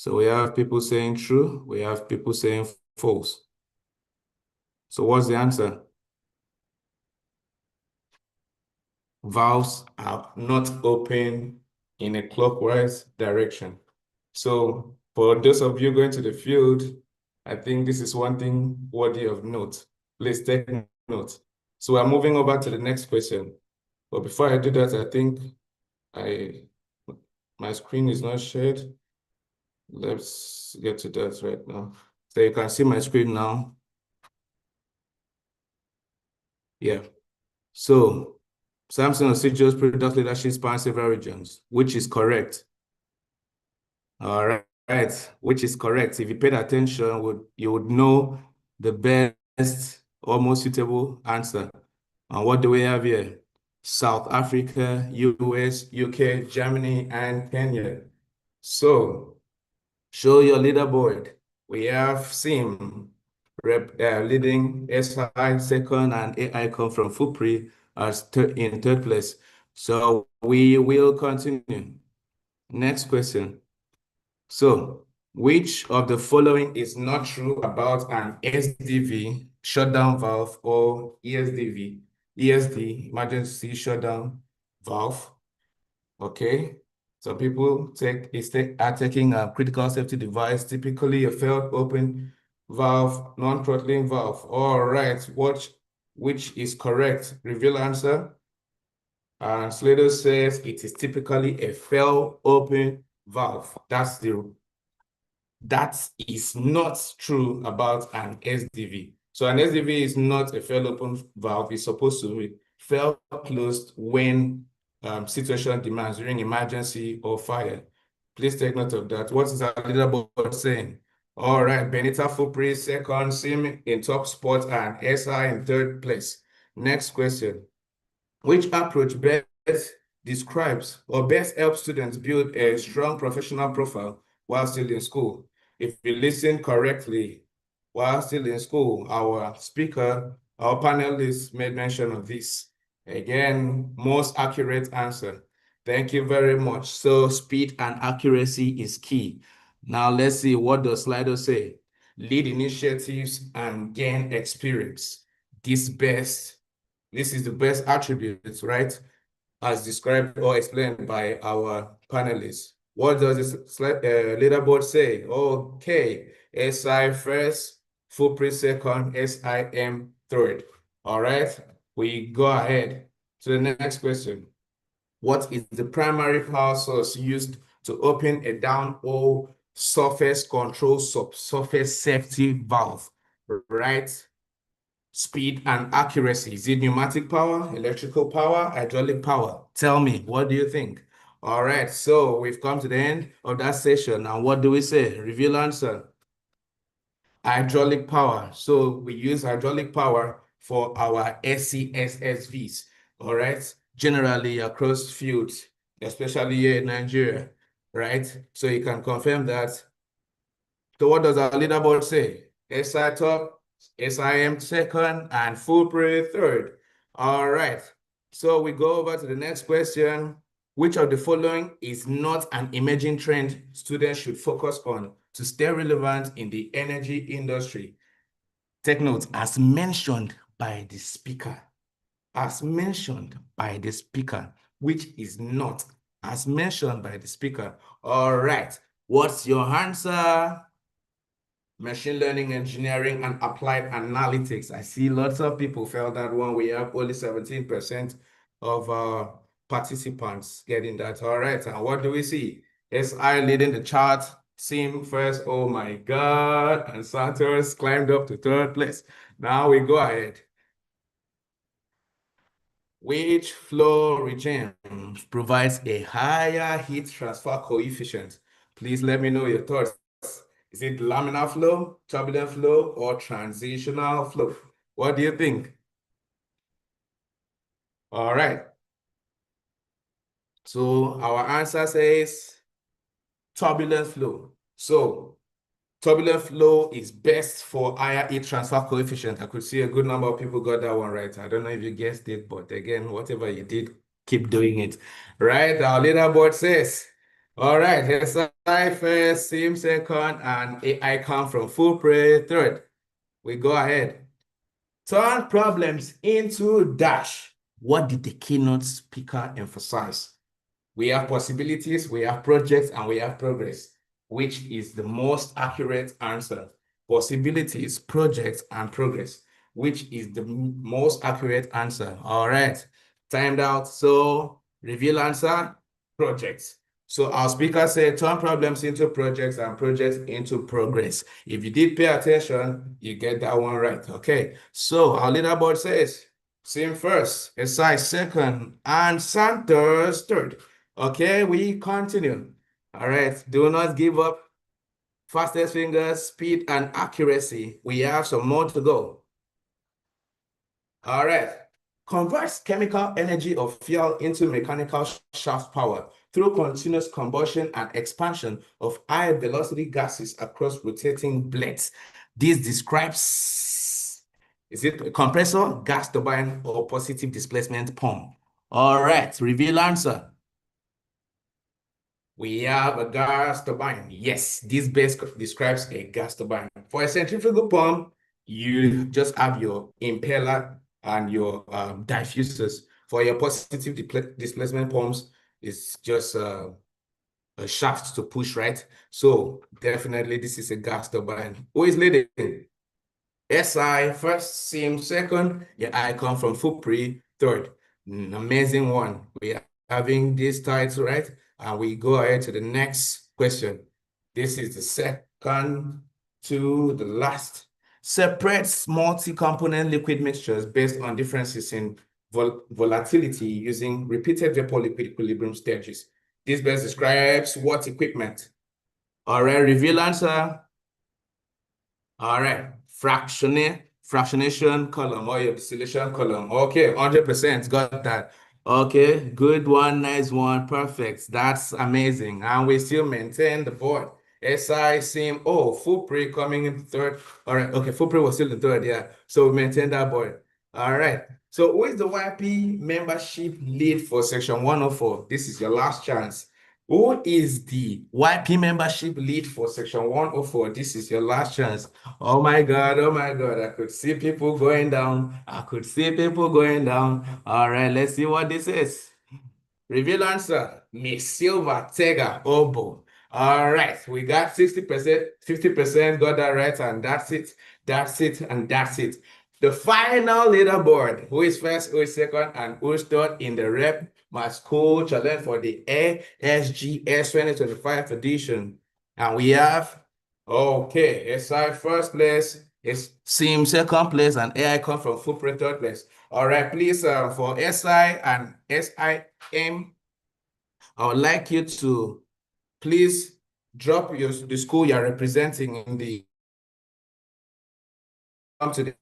So we have people saying true, we have people saying false. So what's the answer? Valves are not open in a clockwise direction. So for those of you going to the field, I think this is one thing worthy of note. Please take note. So we're moving over to the next question. But before I do that, I think my screen is not shared. Let's get to that right now. So you can see my screen now. Yeah. So Samson Osijo's product leadership spans several regions, which is correct. All right, which is correct. If you paid attention, you would know the best or most suitable answer. And what do we have here? South Africa, US, UK, Germany, and Kenya. So show your leaderboard. We have Sim leading SI second and AI come from FUPRI as in third place. So we will continue. Next question. So, which of the following is not true about an SDV, shutdown valve, or ESDV? ESD, emergency shutdown valve. Okay. So people are taking a critical safety device, typically a failed open valve, non-throttling valve. All right, which is correct? Reveal answer. Slater says it is typically a failed open valve. That is not true about an SDV. So an SDV is not a failed open valve. It's supposed to be failed closed when situation demands during emergency or fire. Please take note of that. What is our leaderboard saying? All right, Benita Fupri second, Sim in top spot, and SI in third place. Next question. Which approach best describes or best helps students build a strong professional profile while still in school? If you listen correctly, while still in school, our panelists made mention of this. Again, most accurate answer. Thank you very much. So speed and accuracy is key. Now let's see, what does Slido say? Lead initiatives and gain experience. This is the best attributes, right? As described or explained by our panelists. What does this leaderboard say? Okay, SI first, FUPRI second, SIM third. All right, we go ahead to the next question. What is the primary power source used to open a downhole surface control subsurface safety valve, right? Speed and accuracy. Is it pneumatic power, electrical power, hydraulic power? Tell me, what do you think? All right, so we've come to the end of that session. And what do we say? Reveal answer. Hydraulic power. So we use hydraulic power for our SCSSVs, all right? Generally across fields, especially here in Nigeria, right? So you can confirm that. So what does our leaderboard say? SI top, SIM second, and FUPRI third. All right. So we go over to the next question. Which of the following is not an emerging trend students should focus on to stay relevant in the energy industry? Take note, as mentioned by the speaker. As mentioned by the speaker, which is not as mentioned by the speaker. All right. What's your answer? Machine learning, engineering, and applied analytics. I see lots of people felt that one. We have only 17% of participants getting that. All right, and what do we see? SI leading the chart, Sim first. Oh my God, and Santos climbed up to third place. Now we go ahead. Which flow regime provides a higher heat transfer coefficient? Please let me know your thoughts. Is it laminar flow, turbulent flow, or transitional flow? What do you think? All right. So our answer says turbulent flow. So turbulent flow is best for higher heat transfer coefficient. I could see a good number of people got that one right. I don't know if you guessed it, but again, whatever you did, keep doing it. Right? Our leaderboard says, All right, SI first, SIM second, and AI come from full play third. We go ahead. Turn problems into dash. What did the keynote speaker emphasize? We have possibilities, we have projects, and we have progress. Which is the most accurate answer? Possibilities, projects, and progress. Which is the most accurate answer? All right, timed out. So, reveal answer, projects. So our speaker said turn problems into projects and projects into progress. If you did pay attention, you get that one right. Okay, so our leaderboard says Sim first, SI second, and Santos third. Okay, we continue. All right, do not give up. Fastest fingers, speed, and accuracy. We have some more to go. All right. Converts chemical energy of fuel into mechanical shaft power through continuous combustion and expansion of high velocity gases across rotating blades. This describes, is it a compressor, gas turbine, or positive displacement pump? All right, reveal answer. We have a gas turbine. Yes, this base describes a gas turbine. For a centrifugal pump, you just have your impeller and your diffusers. For your positive displacement pumps, it's just a shaft to push, right? So definitely this is a gas turbine. Who is leading? SI first, SIM second, yeah, I come from FUPRI third. Amazing one. We are having this title, right? And we go ahead to the next question. This is the second to the last. Separates multi-component liquid mixtures based on differences in volatility using repeated vapor liquid equilibrium stages. This best describes what equipment? All right, reveal answer. All right, fractionation column or your distillation column. Okay, 100% got that. Okay, good one, nice one, perfect. That's amazing. And we still maintain the board. SI SIM, oh, Fupri coming in third. All right, okay, Fupri was still in third, yeah. So we maintain that board. All right. So who is the YP membership lead for section 104? This is your last chance. Who is the YP membership lead for section 104? This is your last chance. Oh my God, oh my God. I could see people going down. I could see people going down. All right, let's see what this is. Reveal answer, Miss Silva Tega Obo. All right, we got 60%, 50% got that right, and that's it, and that's it. The final leaderboard, who is first, who is second, and who is third in the Rep My School Challenge for the ASGS 2025 edition. And we have, okay, SI first place, is SIM second place, and AI come from Footprint third place. All right, please, for SI and SIM, I would like you to please drop the school you're representing in the come to the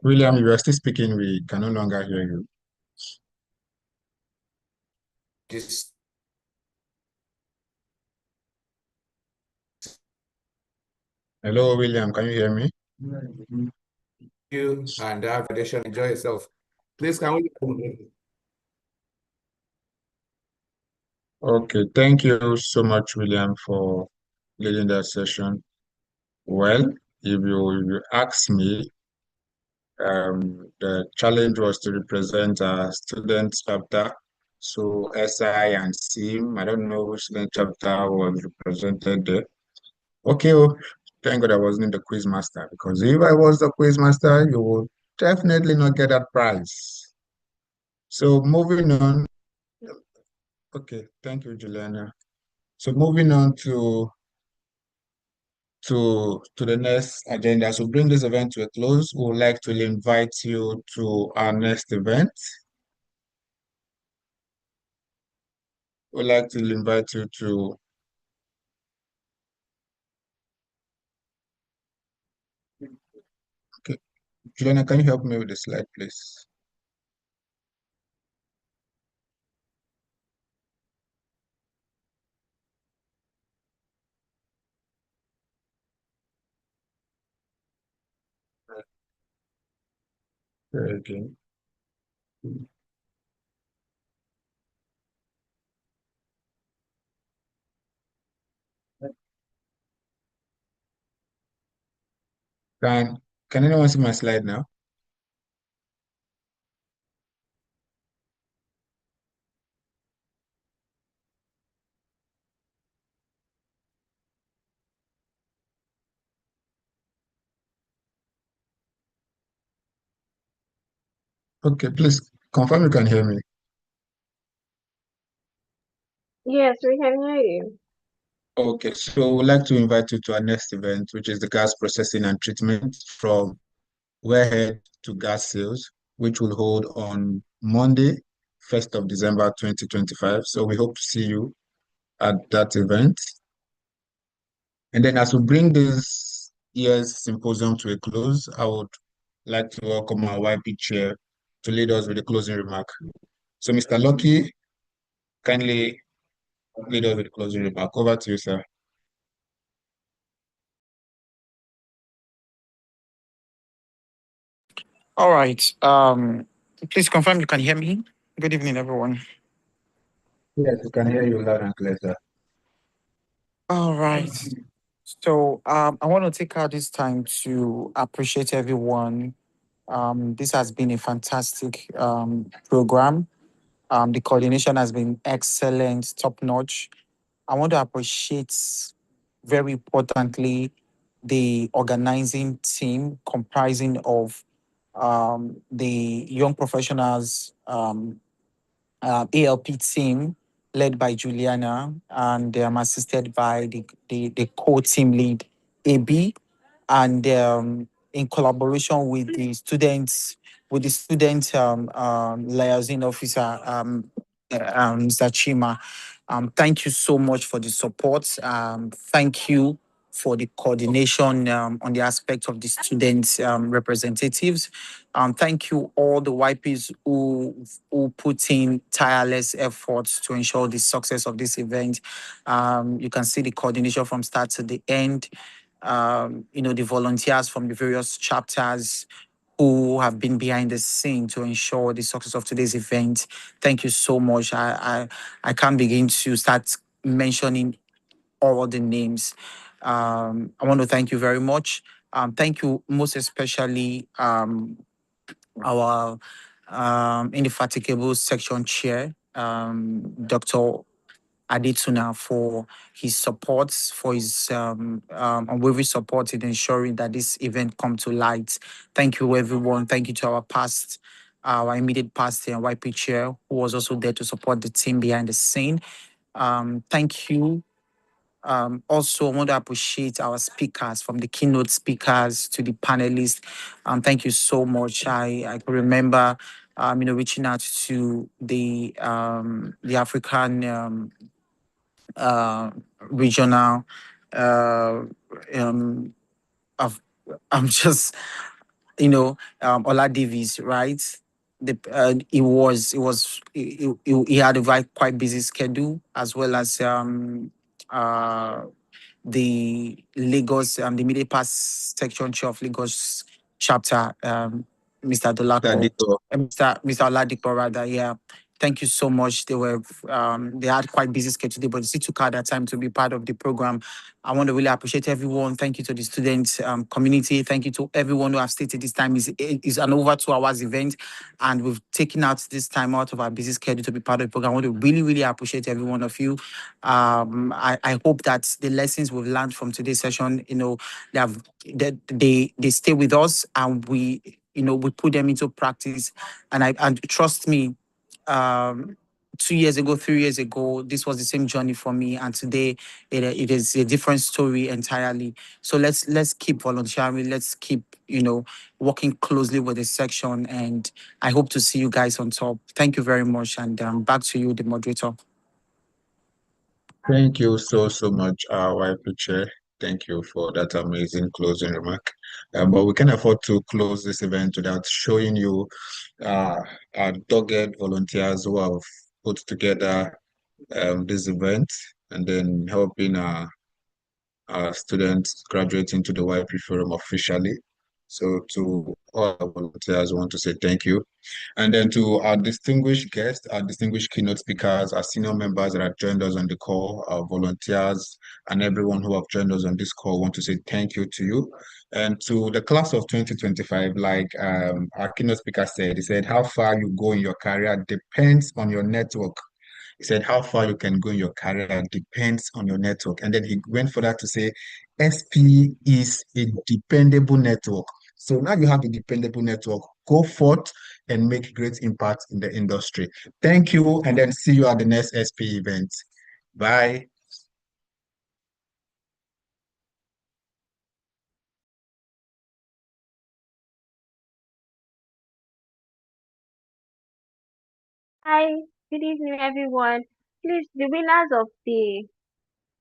William, you are still speaking. We can no longer hear you. this Hello, William. Can you hear me? you and have validation. Enjoy yourself. Please, can we? Okay. Thank you so much, William, for leading that session. Well, if you ask me, the challenge was to represent a student chapter. So SI and SIM, I don't know which student chapter was represented there. Okay, oh, thank God I wasn't the quiz master, because if I was the quiz master, you would definitely not get that prize. So moving on. Okay, thank you, Juliana. So moving on to the next agenda. So bring this event to a close. We would like to invite you to our next event. We'd like to invite you to okay. Juliana, can you help me with the slide, please? Very good. Can can anyone see my slide now? Okay, please confirm you can hear me. Yes, we can hear you. Okay, so we'd like to invite you to our next event, which is the gas processing and treatment from wellhead to gas sales, which will hold on Monday, 1st of December 2025. So we hope to see you at that event. And then as we bring this year's symposium to a close, I would like to welcome our YP chair to lead us with a closing remark. So Mr. Lucky, kindly lead us with a closing remark. Over to you, sir. All right. Please confirm you can hear me. Good evening, everyone. Yes, we can hear you loud and clear, sir. All right. So I want to take out this time to appreciate everyone. This has been a fantastic program. The coordination has been excellent, top notch. I want to appreciate very importantly the organizing team comprising of the young professionals ALP team led by Juliana and assisted by the core team lead AB and in collaboration with the students with the student liaison officer Mr. Chima. Thank you so much for the support. Thank you for the coordination on the aspect of the student representatives. Thank you all the YPs who put in tireless efforts to ensure the success of this event. You can see the coordination from start to the end. The volunteers from the various chapters who have been behind the scene to ensure the success of today's event. Thank you so much. I can't begin to start mentioning all the names. I want to thank you very much. Thank you most especially our indefatigable section chair, Dr. Adituna, for his support, for his unwavering support in ensuring that this event come to light. Thank you, everyone. Thank you to our immediate past and YP chair, who was also there to support the team behind the scene. Thank you. Also, I want to appreciate our speakers, from the keynote speakers to the panelists. Thank you so much. I can remember, reaching out to the African regional um, of I'm just Ola Davies, right? He had a quite busy schedule, as well as uh the Lagos, the immediate past section chair of Lagos chapter, Mr. Dolapo, Mr. Oladipo rather, yeah. Thank you so much. They had quite busy schedule today, but they still took out that time to be part of the program. I want to really appreciate everyone. Thank you to the student community. Thank you to everyone who have stated this time is an over 2 hours event, and we've taken out this time out of our busy schedule to be part of the program. I want to really, really appreciate every one of you. I hope that the lessons we've learned from today's session, they stay with us, and we put them into practice. And trust me, 2 years ago, 3 years ago, this was the same journey for me, and today it is a different story entirely. So let's keep volunteering. Let's keep working closely with the section, and I hope to see you guys on top. Thank you very much, and back to you, the moderator. Thank you so much, YP chair. Thank you for that amazing closing remark. But we can afford to close this event without showing you our dogged volunteers who have put together this event and then helping our students graduate into the YP forum officially. So to all our volunteers, we want to say thank you. And then to our distinguished guests, our distinguished keynote speakers, our senior members that have joined us on the call, our volunteers, and everyone who have joined us on this call, want to say thank you to you. And to the class of 2025, like our keynote speaker said, he said, how far you go in your career depends on your network. He said, how far you can go in your career depends on your network. And then he went further to say, SP is a dependable network. So now you have a dependable network. Go forth and make great impact in the industry. Thank you, and then see you at the next SP event. Bye. Hi, good evening, everyone. Please, the winners of the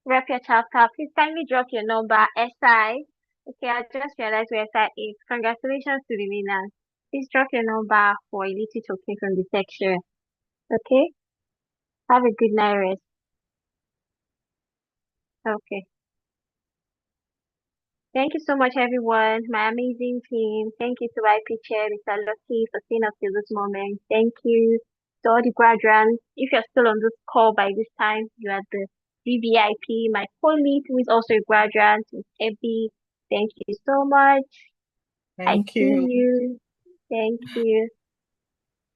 Rep Your Chapter, please kindly drop your number, SI. Okay, I just realized where SI is. Congratulations to the winners. Please drop your number for a little token from the section. Okay, have a good night rest. Okay. Thank you so much, everyone. My amazing team. Thank you to IP Chair, Mr. Lucky, for staying up till this moment. Thank you to all the graduates. If you're still on this call by this time, you are the VVIP. My colleague, who is also a graduate, Ms. Ebby. Thank you so much. I Thank see you. you. Thank you.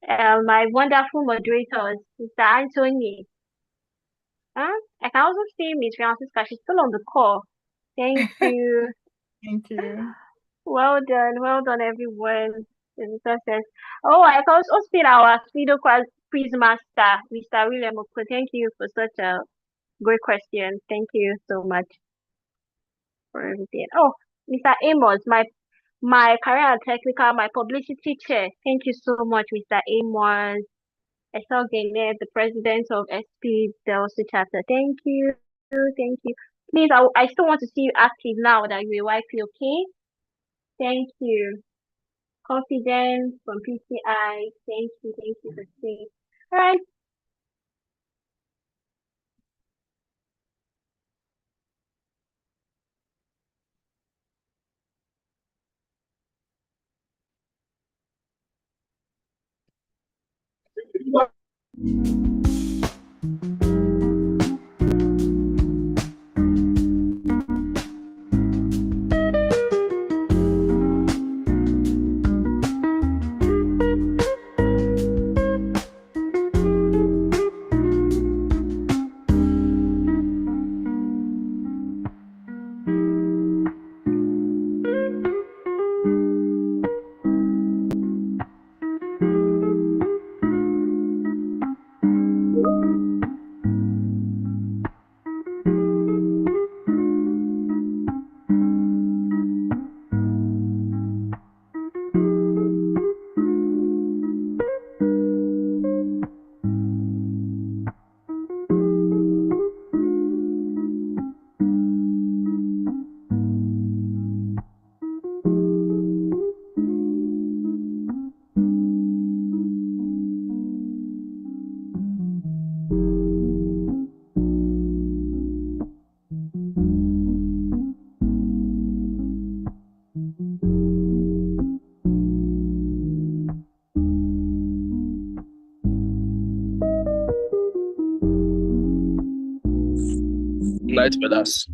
My wonderful moderators, Mr. Anthony. Huh? I can also see Miss Francisca. She's still on the call. Thank you. Thank you. Well done, everyone. The success. Oh, I can also see our Slido quiz master, Mr. William Oko. Thank you for such a great question. Thank you so much for everything. Oh, Mr. Amos, my career and technical, my publicity chair. Thank you so much, Mr. Amos. I saw Gene, the president of SP Delcy chapter. Thank you. Thank you. Please, I still want to see you active now that you're a YP, okay? Thank you. Confidence from PCI. Thank you for staying. All right. Night, brothers.